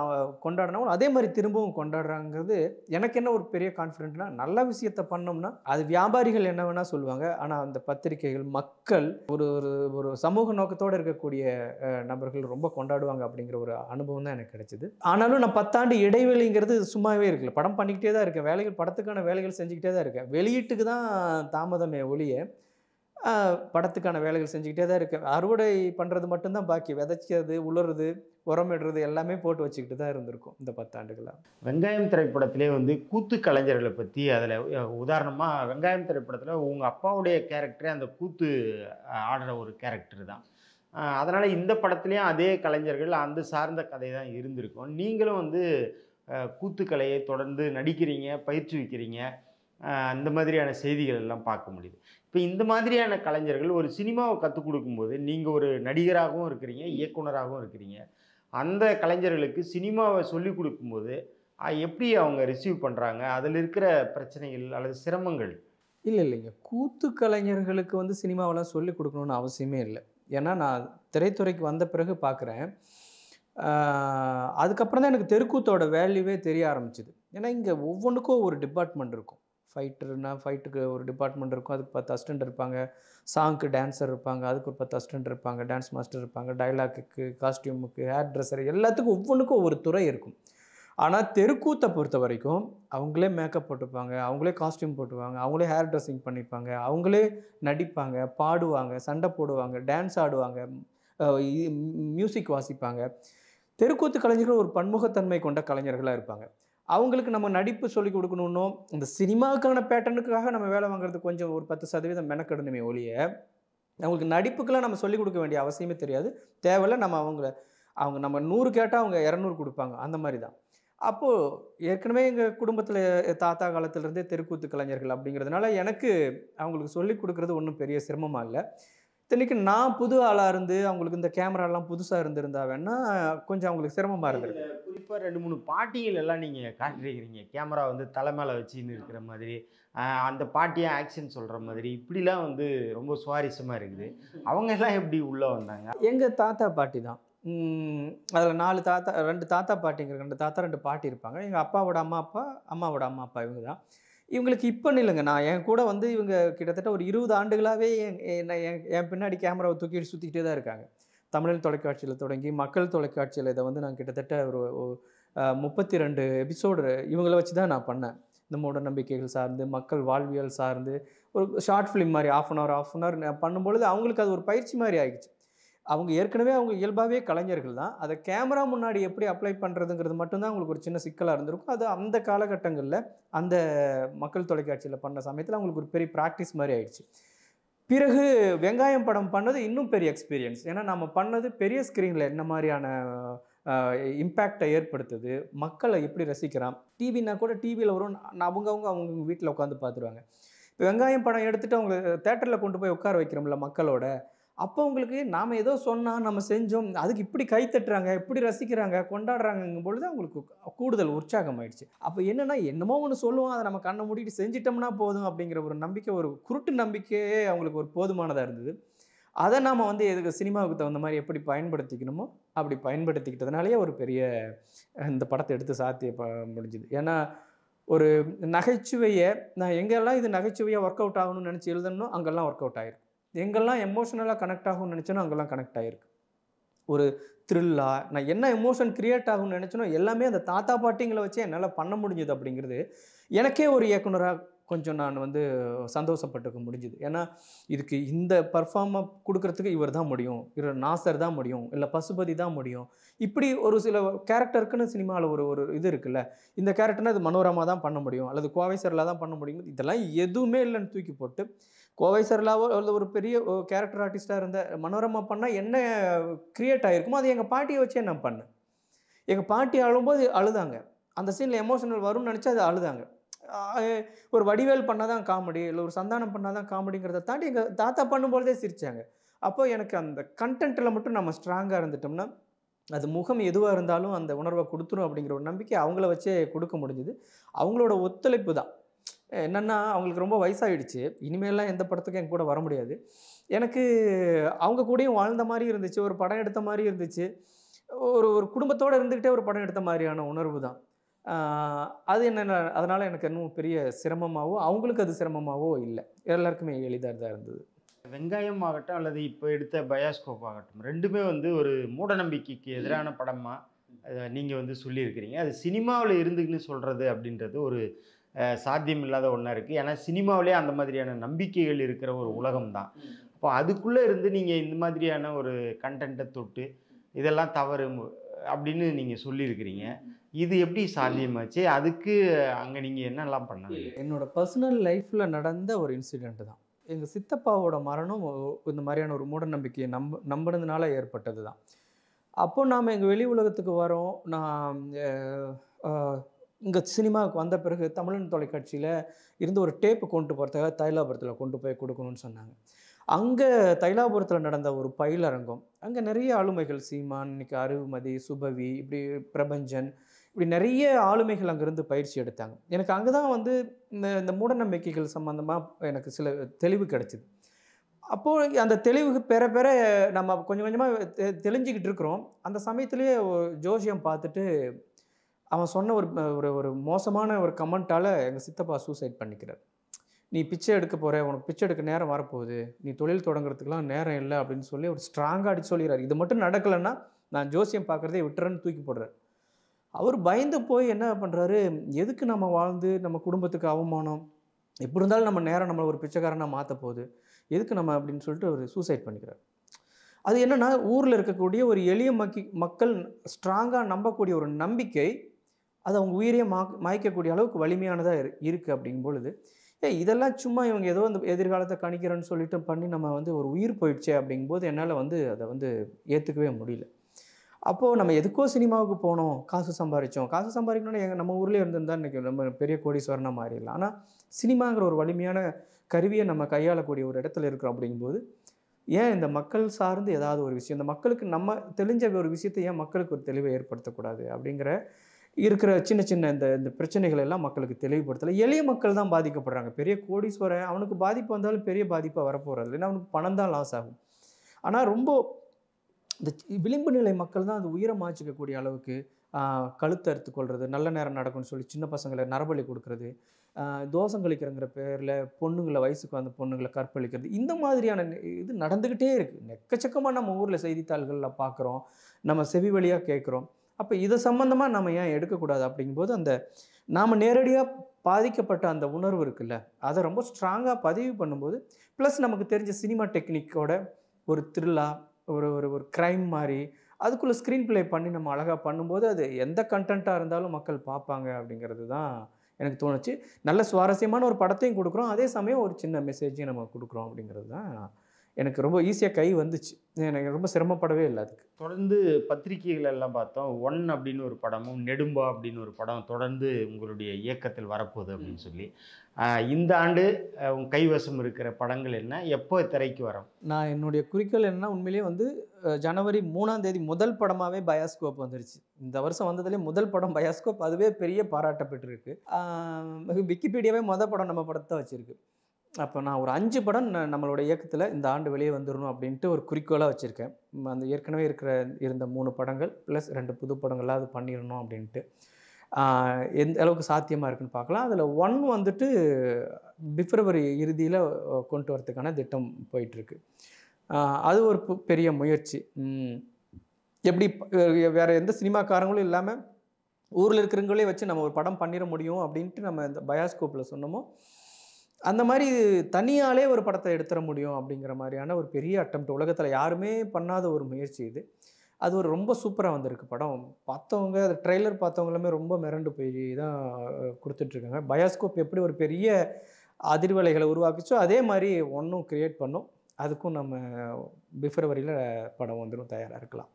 கொண்டாடினாலும் அதே மாதிரி திரும்பவும் கொண்டாடுறாங்கிறது எனக்கு என்ன ஒரு பெரிய கான்ஃபிடென்ட்னா, நல்ல விஷயத்த பண்ணோம்னா அது வியாபாரிகள் என்ன வேணால் சொல்லுவாங்க, ஆனால் அந்த பத்திரிகைகள், மக்கள், ஒரு ஒரு ஒரு சமூக நோக்கத்தோடு இருக்கக்கூடிய நபர்கள் ரொம்ப கொண்டாடுவாங்க அப்படிங்கிற ஒரு அனுபவம் தான் எனக்கு கிடைச்சிது. ஆனாலும் நான் 10 ஆண்டு இடைவெளிங்கிறது சும்மாவே இருக்குல்ல, படம் பண்ணிக்கிட்டே தான் இருக்கேன், வேலைகள் படத்துக்கான வேலைகள் செஞ்சுக்கிட்டே தான் இருக்கேன். வெளியீட்டுக்கு தான் தாமதமே ஒழிய படத்துக்கான வேலைகள் செஞ்சுக்கிட்டே தான் இருக்கேன். அறுவடை பண்ணுறது மட்டும்தான் பாக்கி, விதைக்கிறது, உலர்றது, உரமிடுறது எல்லாமே போட்டு வச்சுக்கிட்டு தான் இருந்திருக்கும் இந்த 10 ஆண்டுகளாக. வெங்காயம் திரைப்படத்திலே வந்து கூத்து கலைஞர்களை பற்றி அதில் உதாரணமாக வெங்காயம் திரைப்படத்தில் உங்கள் அப்பாவுடைய கேரக்டரே அந்த கூத்து ஆடுற ஒரு கேரக்டர் தான். அதனால் இந்த படத்துலேயும் அதே கலைஞர்கள் அந்த சார்ந்த கதை தான் இருந்திருக்கும். நீங்களும் வந்து கூத்துக்கலையை தொடர்ந்து நடிக்கிறீங்க, பயிற்றுவிக்கிறீங்க, அந்த மாதிரியான செய்திகள் எல்லாம் பார்க்க முடியுது. இப்போ இந்த மாதிரியான கலைஞர்கள் ஒரு சினிமாவை கற்றுக் கொடுக்கும்போது நீங்கள் ஒரு நடிகராகவும் இருக்கிறீங்க, இயக்குனராகவும் இருக்கிறீங்க. அந்த கலைஞர்களுக்கு சினிமாவை சொல்லிக் கொடுக்கும்போது எப்படி அவங்க ரிசீவ் பண்ணுறாங்க? அதில் இருக்கிற பிரச்சனைகள் அல்லது சிரமங்கள்? இல்லைங்க, கூத்து கலைஞர்களுக்கு வந்து சினிமாவெல்லாம் சொல்லிக் கொடுக்கணுன்னு அவசியமே இல்லை. ஏன்னா நான் திரைத்துறைக்கு வந்த பிறகு பார்க்குறேன், அதுக்கப்புறம் தான் எனக்கு தெருக்கூத்தோட வேல்யூவே தெரிய ஆரம்பிச்சுது. ஏன்னா இங்கே ஒவ்வொன்றுக்கும் ஒரு டிபார்ட்மெண்ட் இருக்கும். ஃபைட்டர்னா ஃபைட்டுக்கு ஒரு டிபார்ட்மெண்ட் இருக்கும், அதுக்கு 10 அசிஸ்டன்ட் இருப்பாங்க. சாங்க்கு டான்ஸர் இருப்பாங்க, அதுக்கு ஒரு 10 அசிஸ்டன்ட் இருப்பாங்க. டான்ஸ் மாஸ்டர் இருப்பாங்க. டயலாக்குக்கு, காஸ்டியூமுக்கு, ஹேர் ட்ரெஸ்ஸர் எல்லாத்துக்கும் ஒவ்வொன்றுக்கும் ஒவ்வொரு துறை இருக்கும். ஆனால் தெருக்கூத்தை பொறுத்த வரைக்கும் அவங்களே மேக்கப் போட்டுப்பாங்க, அவங்களே காஸ்டியூம் போட்டுவாங்க, அவங்களே ஹேர் ட்ரெஸ்ஸிங் பண்ணிப்பாங்க, அவங்களே நடிப்பாங்க, பாடுவாங்க, சண்டை போடுவாங்க, டான்ஸ் ஆடுவாங்க, மியூசிக் வாசிப்பாங்க. தெருக்கூத்து கலைஞர்கள் ஒரு பன்முகத்தன்மை கொண்ட கலைஞர்களாக இருப்பாங்க. அவங்களுக்கு நம்ம நடிப்பு சொல்லிக் கொடுக்கணுன்னோ, இந்த சினிமாவுக்கான பேட்டர்னுக்காக நம்ம வேலை வாங்குறது கொஞ்சம் ஒரு 10% மெனக்கெடணுமே ஒழிய, அவங்களுக்கு நடிப்புக்கெல்லாம் நம்ம சொல்லிக் கொடுக்க வேண்டிய அவசியமே தெரியாது. தேவையில்ல நம்ம அவங்க நம்ம 100 கேட்டா அவங்க 200 குடுப்பாங்க. அந்த மாரி தான். அப்போ ஏற்கனவே எங்க குடும்பத்தில தாத்தா காலத்திலருந்தே தெருக்கூத்து கலைஞர்கள் அப்படிங்கிறதுனால, எனக்கு அவங்களுக்கு சொல்லிக் குடுக்குறது ஒண்ணும் பெரிய சிரமமா இல்ல. இத்தனைக்கு நான் புது ஆளா இருந்து, அவங்களுக்கு இந்த கேமராலாம் புதுசா இருந்திருந்தா வேணா, கொஞ்சம் அவங்களுக்கு சிரமமா இதுல இருந்திருக்கும். குறிப்பா 2, 3 பாட்டிகள் எல்லாம் நீங்க காட்டியிருக்கிறீங்க. கேமரா வந்து தலை மேல வச்சுன்னு இருக்கிற மாதிரி, அந்த பாட்டியா ஆக்ஷன் சொல்ற மாதிரி, இப்படிலாம் வந்து ரொம்ப சுவாரஸ்யமா இருக்குது. அவங்க எல்லாம் எப்படி உள்ள வந்தாங்க? எங்க தாத்தா, பாட்டி தான். அதில 4 தாத்தா 2 தாத்தா, பாட்டிங்க 2 தாத்தா, 2 பாட்டி இருப்பாங்க. எங்க அப்பாவோட அம்மா, அப்பா, அம்மாவோட அம்மா, அப்பா இவங்க தான். இவங்களுக்கு இப்பன்னு இல்லங்க. நான் என் கூட வந்து இவங்க கிட்டத்தட்ட ஒரு 20 ஆண்டுகளாவே என்ன என் என் பின்னாடி கேமராவ தூக்கிட்டு சுத்திக்கிட்டே தான் இருக்காங்க. தமிழன் தொலைக்காட்சியில தொடங்கி, மக்கள் தொலைக்காட்சியில இத வந்து நான் கிட்டத்தட்ட ஒரு 32 எபிசோடு இவங்கள வச்சு தான் நான் பண்ணேன். இந்த மூட நம்பிக்கைகள் சார்ந்து, மக்கள் வாழ்வியல் சார்ந்து, ஒரு ஷார்ட் ஃபிலிம் மாரி 1/2 அன் ஹவர் நான் பண்ணும்பொழுது, அவங்களுக்கு அது ஒரு பயிற்சி மாரி ஆயிடுச்சு. அவங்க ஏற்கனவே அவங்க இயல்பாவே கலைஞர்கள் தான். அத கேமரா முன்னாடி எப்படி அப்ளை பண்றதுங்கிறது மட்டும் தான் அவங்களுக்கு ஒரு சின்ன சிக்கலா இருந்திருக்கும். அது அந்த காலகட்டங்கள்ல, அந்த மக்கள் தொலைக்காட்சியில பண்ண சமயத்துல அவங்களுக்கு ஒரு பெரிய பிராக்டிஸ் மாரி ஆயிடுச்சு. பிறகு வெங்காயம் படம் பண்ணது இன்னும் பெரிய எக்ஸ்பீரியன்ஸ். ஏன்னா நம்ம பண்ணது பெரிய ஸ்க்ரீன்ல என்ன மாரியான அ இம்பேக்ட்ட ஏற்படுத்துது, மக்கள எப்படி ரசிக்கிறான். டிவின்னா கூட டிவில வரும். அவங்க வீட்ல உட்காந்து பார்த்துருவாங்க. இப்ப வெங்காயம் படம் எடுத்துட்டு அவங்க தியேட்டர்ல கொண்டு போய் உட்கார வைக்கிறோம்ல மக்களோட, அப்போ உங்களுக்கு நாம ஏதோ சொன்னா, நம்ம செஞ்சோம். அதுக்கு இப்படி கை தட்டுறாங்க, இப்படி ரசிக்கிறாங்க, கொண்டாடுறாங்கங்கும் பொழுது அவங்களுக்கு கூடுதல் உற்சாகம் ஆயிடுச்சு. அப்ப என்னன்னா, என்னமோ ஒண்ணு சொல்லுவோம். அத நம்ம கண்ண மூடிட்டு செஞ்சுட்டோம்னா போதும் அப்படிங்கிற ஒரு நம்பிக்கை, ஒரு குருட்டு நம்பிக்கையே அவங்களுக்கு ஒரு போதுமானதா இருந்தது. அத நாம வந்து எதுக்கு சினிமாவுக்கு தகுந்த மாரி எப்படி பயன்படுத்திக்கணுமோ, அப்படி பயன்படுத்திக்கிட்டதுனாலயே ஒரு பெரிய இந்த படத்த எடுத்து முடிஞ்சது. ஏன்னா, ஒரு நகைச்சுவைய நான் எங்கெல்லாம் இது நகைச்சுவையா ஒர்க் அவுட் ஆகணும்னு நெனச்சு எழுதனனோ, அங்கெல்லாம் ஒர்க் அவுட் ஆயிருக்கு. எங்கெல்லாம் எமோஷனலா கனெக்ட் ஆகும்னு நெனச்சேனோ, அங்கெல்லாம் கனெக்ட் ஆயிருக்கு. ஒரு த்ரில்லா நான் என்ன எமோஷன் கிரியேட் ஆகும்னு நெனச்சேனோ, எல்லாமே அந்த தாத்தா, பாட்டிங்கள வச்சே என்னால பண்ண முடிஞ்சது அப்படிங்கிறது, எனக்கே ஒரு இயக்குனரா கொஞ்சம் நான் வந்து சந்தோஷப்பட்டுக்க முடிஞ்சது. ஏன்னா, இதுக்கு இந்த பெர்ஃபார்ம குடுக்குறதுக்கு இவர் தான் முடியும். நாசர் தான் முடியும். இல்ல பசுபதி தான் முடியும். இப்படி ஒரு சில கேரக்டருக்குன்னு சினிமால ஒரு ஒரு இது இருக்குல்ல. இந்த கேரக்டர்னா இது மனோரமா தான் பண்ண முடியும். அல்லது கோவை சரளா தான் பண்ண முடியும். இதெல்லாம் எதுவுமே இல்லன்னு தூக்கி போட்டு, கோவை சரளாவோ அல்லது ஒரு பெரிய கேரக்டர் ஆர்டிஸ்ட்டா இருந்த மனோரமா பண்ணா என்ன கிரியேட் ஆயிருக்குமோ, அது எங்க பாட்டிய வச்சே நான் பண்ணேன். எங்க பாட்டி அழும்போது அழுதாங்க. அந்த சீன்ல எமோஷனல் வரும்னு நெனச்சு அது அழுதாங்க. அ ஒரு வடிவேல் பண்ணா தான் காமெடி, இல்ல ஒரு சந்தானம் பண்ணா தான் காமெடிங்கிறத தாண்டி எங்க தாத்தா பண்ணும்பொழுதே சிரிச்சாங்க. அப்போ எனக்கு அந்த கன்டென்ட்ல மட்டும் நம்ம ஸ்ட்ராங்கா இருந்துட்டோம்னா, அது முகம் எதுவா இருந்தாலும் அந்த உணர்வ குடுத்துரும் அப்படிங்கிற ஒரு நம்பிக்கை அவங்கள வச்சே குடுக்க முடிஞ்சது. அவங்களோட ஒத்துழைப்பு தான். என்னன்னா, அவங்களுக்கு ரொம்ப வயசாயிடுச்சு. இனிமேல்லாம் எந்த படத்துக்கும் என் கூட வர முடியாது. எனக்கு அவங்க கூடயும் வாழ்ந்த மாரி இருந்துச்சு. ஒரு படம் எடுத்த மாரி இருந்துச்சு. ஒரு ஒரு குடும்பத்தோட இருந்துகிட்டே ஒரு படம் எடுத்த மாரியான உணர்வு தான். ஆ அது என்னன்னா அதனால எனக்கு இன்னும் பெரிய சிரமமாவோ, அவங்களுக்கு அது சிரமமாவோ இல்ல. எல்லாருக்குமே எளிதா தான் இருந்தது. வெங்காயம் ஆகட்டும் அல்லது இப்போ எடுத்த பயாஸ்கோப் ஆகட்டும், 2மே வந்து ஒரு மூடநம்பிக்கைக்கு எதிரான படமா நீங்க வந்து சொல்லியிருக்கிறீங்க. அது சினிமாவுல இருந்துக்குன்னு சொல்றது அப்படின்றது ஒரு சாத்தியம் இல்லாத ஒண்ணா இருக்கு. ஏன்னா சினிமாவிலேயே அந்த மாதிரியான நம்பிக்கைகள் இருக்கிற ஒரு உலகம் தான். அப்போ அதுக்குள்ள இருந்து நீங்க இந்த மாதிரியான ஒரு கன்டென்ட்ட தொட்டு, இதெல்லாம் தவறு அப்படின்னு நீங்க சொல்லியிருக்கிறீங்க. இது எப்படி சாத்தியமாச்சு? அதுக்கு அங்க நீங்க என்னலாம் பண்ணாங்க? என்னோட பர்சனல் லைஃப்ல நடந்த ஒரு இன்சிடென்ட் தான். எங்க சித்தப்பாவோட மரணம் இந்த மாரியான ஒரு மூடநம்பிக்கைய நம்புனதுனால ஏற்பட்டது தான். அப்போ நாம எங்க வெளி உலகத்துக்கு வரோம். நான் அ இங்க சினிமாவுக்கு வந்த பிறகு தமிழன் தொலைக்காட்சியில இருந்து ஒரு டேப் கொண்டு போறதுக்காக தைலாபுரத்தில கொண்டு போய் குடுக்கணும்னு சொன்னாங்க. அங்க தைலாபுரத்தில நடந்த ஒரு பயிலரங்கம். அங்க நெறைய ஆளுமைகள் சீமான், இன்னைக்கு அருள்மதி, சுபவி, இப்படி பிரபஞ்சன், இப்படி நெறைய ஆளுமைகள் அங்கருந்து பயிற்சி எடுத்தாங்க. எனக்கு அங்க தான் வந்து இந்த இந்த மூடநம்பிக்கைகள் சம்மந்தமா எனக்கு சில தெளிவு கிடைச்சது. அப்போ அந்த தெளிவு பெற பெற நம்ம கொஞ்சம் கொஞ்சமா தெளிஞ்சுக்கிட்டு இருக்கிறோம். அந்த சமயத்திலேயே ஜோசியம் பார்த்துட்டு, அவன் சொன்ன ஒரு ஒரு ஒரு மோசமான ஒரு கமெண்ட்டால் எங்கள் சித்தப்பா சூசைட் பண்ணிக்கிறார். நீ பிச்சை எடுக்க போகிற, உனக்கு பிச்சை எடுக்க நேரம் வரப்போகுது, நீ தொழில் தொடங்குறதுக்குலாம் நேரம் இல்லை அப்படின்னு சொல்லி ஒரு ஸ்ட்ராங்காக அடிச்சு சொல்லிடுறாரு. இது மட்டும் நடக்கலைன்னா நான் ஜோசியம் பார்க்குறதே விட்டுறேன்னு தூக்கி போடுறாரு. அவர் பயந்து போய் என்ன பண்ணுறாரு, எதுக்கு நம்ம வாழ்ந்து நம்ம குடும்பத்துக்கு அவமானம், எப்படி இருந்தாலும் நம்ம நேரம் நம்மளை ஒரு பிச்சைக்காரனாக மாற்ற போகுது, எதுக்கு நம்ம அப்படின்னு சொல்லிட்டு அவர் சூசைட் பண்ணிக்கிறார். அது என்னென்னா, ஊரில் இருக்கக்கூடிய ஒரு எளிய மக்கள் ஸ்ட்ராங்காக நம்பக்கூடிய ஒரு நம்பிக்கை அது அவங்க உயிரையே மாய்க்கக்கூடிய அளவுக்கு வலிமையானதாக இருக்குது. அப்படிங்கும் பொழுது இதெல்லாம் சும்மா இவங்க ஏதோ அந்த எதிர்காலத்தை கணிக்கிறேன்னு சொல்லிட்டு பண்ணி நம்ம வந்து ஒரு உயிர் போயிடுச்சே அப்படிங்கும்போது என்னால் வந்து அதை வந்து ஏற்றுக்கவே முடியல. அப்போது நம்ம எதுக்கோ சினிமாவுக்கு போனோம், காசு சம்பாதிச்சோம், காசு சம்பாதிக்கணும்னு நம்ம ஊர்லேயே இருந்திருந்தா இன்றைக்கி நம்ம பெரிய கோடீஸ்வரனாக மாறிடலாம். ஆனால் சினிமாங்கிற ஒரு வலிமையான கருவியை நம்ம கையாளக்கூடிய ஒரு இடத்துல இருக்கிறோம். அப்படிங்கும்போது ஏன் இந்த மக்கள் சார்ந்து ஏதாவது ஒரு விஷயம், இந்த மக்களுக்கு நம்ம தெரிஞ்ச ஒரு விஷயத்தை ஏன் மக்களுக்கு ஒரு தெளிவை ஏற்படுத்தக்கூடாது அப்படிங்கிற இருக்கிற சின்ன சின்ன இந்த பிரச்சனைகள் எல்லாம் மக்களுக்கு தெளிவுபடுத்தலை. எளிய மக்கள் தான் பாதிக்கப்படுறாங்க. பெரிய கோடீஸ்வரன் அவனுக்கு பாதிப்பு வந்தாலும் பெரிய பாதிப்பாக வரப்போகிறது இல்லை, அவனுக்கு பணம் தான் லாஸ் ஆகும். ஆனால் ரொம்ப இந்த விளிம்பு நிலை மக்கள் தான் அது உயிரை மாச்சிக்கக்கூடிய அளவுக்கு கழுத்தை அறுத்து கொள்வது, நல்ல நேரம் நடக்கும்னு சொல்லி சின்ன பசங்களை நரபலி கொடுக்கறது, தோசம் கழிக்கிறங்கிற பேரில் பொண்ணுங்களை வயசுக்கு வந்த பொண்ணுங்களை கற்பழிக்கிறது, இந்த மாதிரியான இது நடந்துக்கிட்டே இருக்குது. எக்கச்சக்கமாக நம்ம ஊரில் செய்தித்தாள்களில் பார்க்குறோம், நம்ம செவி வழியாக கேட்குறோம். அப்போ இதை சம்மந்தமாக நம்ம ஏன் எடுக்கக்கூடாது அப்படிங்கும்போது அந்த நாம் நேரடியாக பாதிக்கப்பட்ட அந்த உணர்வு இருக்குல்ல, அதை ரொம்ப ஸ்ட்ராங்காக பதிவு பண்ணும்போது ப்ளஸ் நமக்கு தெரிஞ்ச சினிமா டெக்னிக்கோட ஒரு த்ரில்லாக ஒரு ஒரு ஒரு க்ரைம் மாதிரி அதுக்குள்ளே ஸ்க்ரீன் ப்ளே பண்ணி நம்ம அழகாக பண்ணும்போது அது எந்த கண்டென்ட்டாக இருந்தாலும் மக்கள் பார்ப்பாங்க அப்படிங்கிறது தான் எனக்கு தோணுச்சு. நல்ல சுவாரஸ்யமான ஒரு படத்தையும் கொடுக்குறோம், அதே சமயம் ஒரு சின்ன மெசேஜையும் நம்ம கொடுக்குறோம் அப்படிங்கிறது தான் எனக்கு ரொம்ப ஈஸியாக கை வந்துச்சு. எனக்கு ரொம்ப சிரமப்படவே இல்லை. அதுக்கு தொடர்ந்து பத்திரிகைகள் எல்லாம் பார்த்தோம், ஒன் அப்படின்னு ஒரு படமும் நெடும்பா அப்படின்னு ஒரு படம் தொடர்ந்து உங்களுடைய இயக்கத்தில் வரப்போகுது அப்படின்னு சொல்லி. இந்த ஆண்டு உங்கள் கைவசம் இருக்கிற படங்கள் என்ன, எப்போ திரைக்கு வரும்? நான் என்னுடைய குறிக்கோள் என்னன்னா, உண்மையிலேயே வந்து ஜனவரி 3ஆம் தேதி முதல் படமாகவே பயாஸ்கோப் வந்துருச்சு. இந்த வருஷம் வந்ததுலேயே முதல் படம் பயாஸ்கோப், அதுவே பெரிய பாராட்டப்பட்டிருக்கு. விக்கிபீடியாவே மொதல் படம் நம்ம படத்தை வச்சுருக்கு. அப்போ நான் ஒரு 5 படம் நம்மளோட இயக்கத்தில் இந்த ஆண்டு வெளியே வந்துடணும் அப்படின்ட்டு ஒரு குறிக்கோளாக வச்சுருக்கேன். அந்த ஏற்கனவே இருந்த 3 படங்கள் ப்ளஸ் 2 புது படங்களாக அது பண்ணிடணும் அப்படின்ட்டு. எந்த அளவுக்கு சாத்தியமாக இருக்குன்னு பார்க்கலாம். அதில் 1 வந்துட்டு பிப்ரவரி இறுதியில் கொண்டு வரதுக்கான திட்டம் போயிட்டுருக்கு. அது ஒரு பெரிய முயற்சி. எப்படி வேறு எந்த சினிமாக்காரங்களும் இல்லாமல் ஊரில் இருக்கிறவங்களே வச்சு நம்ம ஒரு படம் பண்ணிட முடியும் அப்படின்ட்டு நம்ம இந்த பயாஸ்கோப்பில் சொன்னோமோ, அந்த மாதிரி தனியாலே ஒரு படத்தை எடுத்துட முடியும் அப்படிங்கிற மாதிரியான ஒரு பெரிய அட்டெம்ப்ட். உலகத்தில் யாருமே பண்ணாத ஒரு முயற்சி இது. அது ஒரு ரொம்ப சூப்பராக வந்திருக்கு படம். பார்த்தவங்க அது ட்ரெய்லர் பார்த்தவங்களுமே ரொம்ப மிரண்டு போய் தான் கொடுத்துட்ருக்காங்க. பயாஸ்கோப் எப்படி ஒரு பெரிய அதிர்வலைகளை உருவாக்குச்சோ அதே மாதிரி ஒன்றும் க்ரியேட் பண்ணோம். அதுக்கும் நம்ம பிப்ரவரியில் படம் வந்துடும், தயாராக இருக்கலாம்.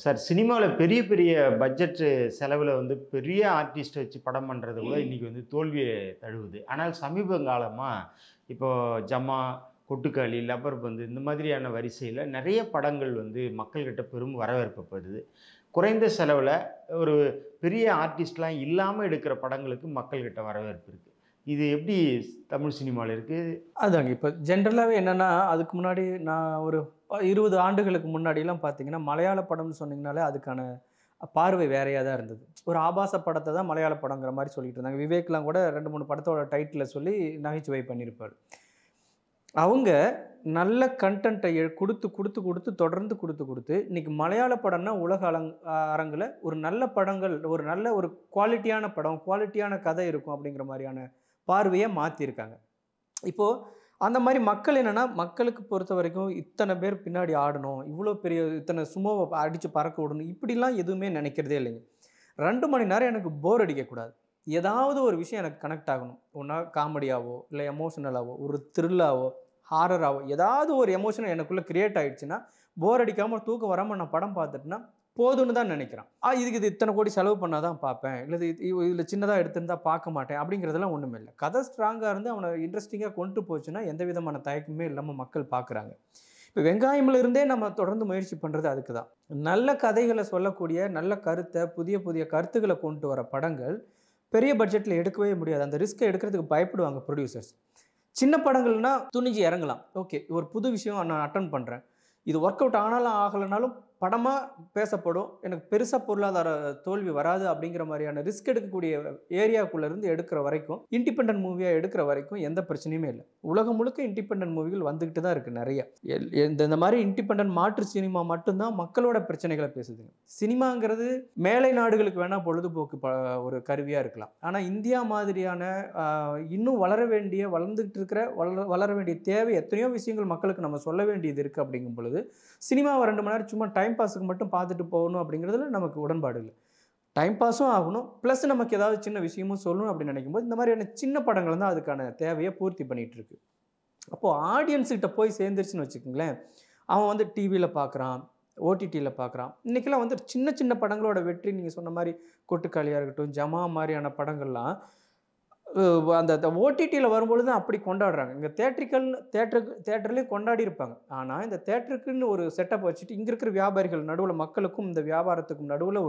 சார், சினிமாவில் பெரிய பெரிய பட்ஜெட்டு செலவில் வந்து பெரிய ஆர்டிஸ்ட்டை வச்சு படம் பண்ணுறது கூட இன்றைக்கி வந்து தோல்வியை தழுவுது. ஆனால் சமீப காலமாக இப்போது ஜமா, கொட்டுக்காளி, லப்பர் பந்து இந்த மாதிரியான வரிசையில் நிறைய படங்கள் வந்து மக்கள்கிட்ட பெரும் வரவேற்பப்படுது. குறைந்த செலவில் ஒரு பெரிய ஆர்டிஸ்ட்லாம் இல்லாமல் எடுக்கிற படங்களுக்கு மக்கள்கிட்ட வரவேற்பு இருக்குது. இது எப்படி தமிழ் சினிமாவில் இருக்குது? அதாங்க இப்போ ஜென்ரலாகவே என்னென்னா, அதுக்கு முன்னாடி நான் ஒரு 20 ஆண்டுகளுக்கு முன்னாடிலாம் பார்த்தீங்கன்னா, மலையாள படம்னு சொன்னிங்கனாலே அதுக்கான பார்வை வேறையாக தான் இருந்தது. ஒரு ஆபாச படத்தை தான் மலையாள படங்கிற மாதிரி சொல்லிட்டு இருந்தாங்க. விவேக்லாம் கூட 2-3 படத்தோட டைட்டிலை சொல்லி நகைச்சுவை பண்ணியிருப்பார். அவங்க நல்ல கண்டென்ட்டை கொடுத்து கொடுத்து கொடுத்து தொடர்ந்து கொடுத்து இன்றைக்கி மலையாள படம்னா உலக அரங்கில் ஒரு நல்ல படங்கள், ஒரு நல்ல ஒரு குவாலிட்டியான படம், குவாலிட்டியான கதை இருக்கும் அப்படிங்கிற மாதிரியான பார்வையை மாற்றிருக்காங்க. இப்போது அந்த மாதிரி மக்கள் என்னென்னா, மக்களுக்கு பொறுத்த வரைக்கும் இத்தனை பேர் பின்னாடி ஆடணும், இவ்வளோ பெரிய இத்தனை சுமோவை அடித்து பறக்க விடணும், இப்படிலாம் எதுவுமே நினைக்கிறதே இல்லைங்க. 2 மணி நேரம் எனக்கு போர் அடிக்கக்கூடாது. ஏதாவது ஒரு விஷயம் எனக்கு கனெக்ட் ஆகணும். ஒன்றா காமெடியாவோ இல்லை எமோஷனலாவோ ஒரு த்ரில்லாவோ ஹாரராவோ ஏதாவது ஒரு எமோஷன் எனக்குள்ளே க்ரியேட் ஆகிடுச்சுன்னா, போர் அடிக்காமல் தூக்கம் வராமல் நான் படம் பார்த்துட்டுனா போதும்னு தான் நினைக்கிறான். இதுக்கு இது இத்தனை கோடி செலவு பண்ணால் தான் பார்ப்பேன், இல்லை இதில் சின்னதாக எடுத்திருந்தால் பார்க்க மாட்டேன் அப்படிங்கிறதெல்லாம் ஒன்றுமே இல்லை. கதை ஸ்ட்ராங்காக இருந்து அவனை இன்ட்ரெஸ்டிங்காக கொண்டு போச்சுன்னா எந்த விதமான தயக்கமே இல்லாமல் மக்கள் பார்க்குறாங்க. இப்போ வெங்காயமில் இருந்தே நம்ம தொடர்ந்து முயற்சி பண்ணுறது அதுக்கு தான். நல்ல கதைகளை சொல்லக்கூடிய நல்ல கருத்தை, புதிய புதிய கருத்துக்களை கொண்டு வர படங்கள் பெரிய பட்ஜெட்டில் எடுக்கவே முடியாது. அந்த ரிஸ்க்கை எடுக்கிறதுக்கு பயப்படுவாங்க ப்ரொடியூசர்ஸ். சின்ன படங்கள்னால் துணிஞ்சு இறங்கலாம். ஓகே, ஒரு புது விஷயம் நான் அட்டன் பண்ணுறேன், இது ஒர்க் அவுட் ஆனாலும் ஆகலைனாலும் படமாக பேசப்படும், எனக்கு பெருசாக பொருளாதார தோல்வி வராது அப்படிங்கிற மாதிரியான ரிஸ்க் எடுக்கக்கூடிய ஏரியாக்குள்ளேருந்து எடுக்கிற வரைக்கும், இண்டிபெண்டன்ட் மூவியாக எடுக்கிற வரைக்கும் எந்த பிரச்சனையுமே இல்லை. உலகம் முழுக்க இண்டிபெண்டன்ட் மூவிகள் வந்துக்கிட்டு தான் இருக்குது நிறைய. இந்த மாதிரி இண்டிபெண்டன்ட் மாற்று சினிமா மட்டும்தான் மக்களோட பிரச்சனைகளை பேசுதுங்க. சினிமாங்கிறது மேலை நாடுகளுக்கு வேணால் பொழுதுபோக்கு ஒரு கருவியாக இருக்கலாம். ஆனால் இந்தியா மாதிரியான இன்னும் வளர்ந்துகிட்டு இருக்கிற வளர வேண்டிய தேவை எத்தனையோ விஷயங்கள் மக்களுக்கு நம்ம சொல்ல வேண்டியது இருக்குது. அப்படிங்கும் பொழுது சினிமாவை 2 மணி நேரம் சும்மா டைம் பாஸுக்கு மட்டும் பார்த்துட்டு போகணும் அப்படிங்கிறதுல நமக்கு உடன்பாடு இல்லை. டைம் பாஸும் ஆகணும், ப்ளஸ் நமக்கு ஏதாவது சின்ன விஷயமும் சொல்லணும் அப்படின்னு நினைக்கும்போது இந்த மாதிரியான சின்ன படங்கள் தான் அதுக்கான தேவையை பூர்த்தி பண்ணிகிட்டு இருக்கு. அப்போது ஆடியன்ஸுக்கிட்ட போய் சேர்ந்துருச்சுன்னு வச்சுக்கோங்களேன், அவன் வந்து டிவியில் பார்க்குறான், ஓடிடியில் பார்க்குறான். இன்றைக்கெல்லாம் வந்து சின்ன சின்ன படங்களோட வெற்றி, நீங்கள் சொன்ன மாதிரி கொட்டுக்காளியாக இருக்கட்டும், ஜமா மாதிரியான படங்கள்லாம் அந்த ஓடிடியில் வரும்பொழுது தான் அப்படி கொண்டாடுறாங்க. இங்கே தேட்டர்லேயும் கொண்டாடி இருப்பாங்க. ஆனால் இந்த தேட்டருக்குன்னு ஒரு செட்டப் வச்சுட்டு இங்கே இருக்கிற வியாபாரிகள் நடுவில், மக்களுக்கும் இந்த வியாபாரத்துக்கும் நடுவில்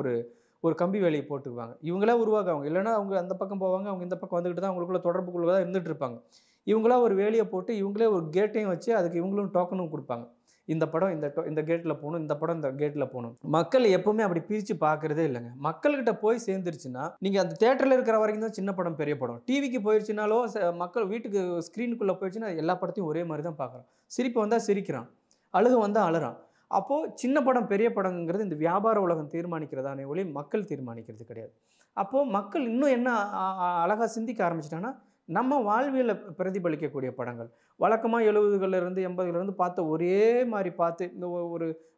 ஒரு கம்பி வேலையை போட்டுக்குவாங்க. இவங்களா உருவாக்குவாங்க. இல்லைன்னா அவங்க அந்த பக்கம் போவாங்க, அவங்க இந்த பக்கம் வந்துக்கிட்டு தான் அவங்களுக்குள்ள தொடர்புக்குள்ள தான் இருந்துகிட்டு இருப்பாங்க. இவங்களா ஒரு வேலையை போட்டு இவங்களே ஒரு கேட்டையும் வச்சு அதுக்கு இவங்களும் டோக்கனும் கொடுப்பாங்க. இந்த படம் இந்த கேட்டில் போகணும், இந்த படம் இந்த கேட்டில் போகணும். மக்கள் எப்போவுமே அப்படி பிரித்து பார்க்குறதே இல்லைங்க. மக்கள்கிட்ட போய் சேர்ந்துருச்சுன்னா, நீங்கள் அந்த தேட்டரில் இருக்கிற வரைக்கும் தான் சின்ன படம் பெரிய படம். டிவிக்கு போயிடுச்சுனாலோ மக்கள் வீட்டுக்கு ஸ்க்ரீனுக்குள்ளே போயிடுச்சுன்னா எல்லா படத்தையும் ஒரே மாதிரி தான் பார்க்குறான். சிரிப்பு வந்தால் சிரிக்கிறான், அழுக வந்தால் அழுறான். அப்போது சின்ன படம் பெரிய படங்கிறது இந்த வியாபார உலகம் தீர்மானிக்கிறதானே ஒளி மக்கள் தீர்மானிக்கிறது கிடையாது. அப்போது மக்கள் இன்னும் என்ன அழகாக சிந்திக்க ஆரம்பிச்சிட்டாங்கன்னா, நம்ம வாழ்வியலை பிரதிபலிக்கக்கூடிய படங்கள், வழக்கமாக 70களிலிருந்து 80களிலிருந்து பார்த்த ஒரே மாதிரி பார்த்து இந்த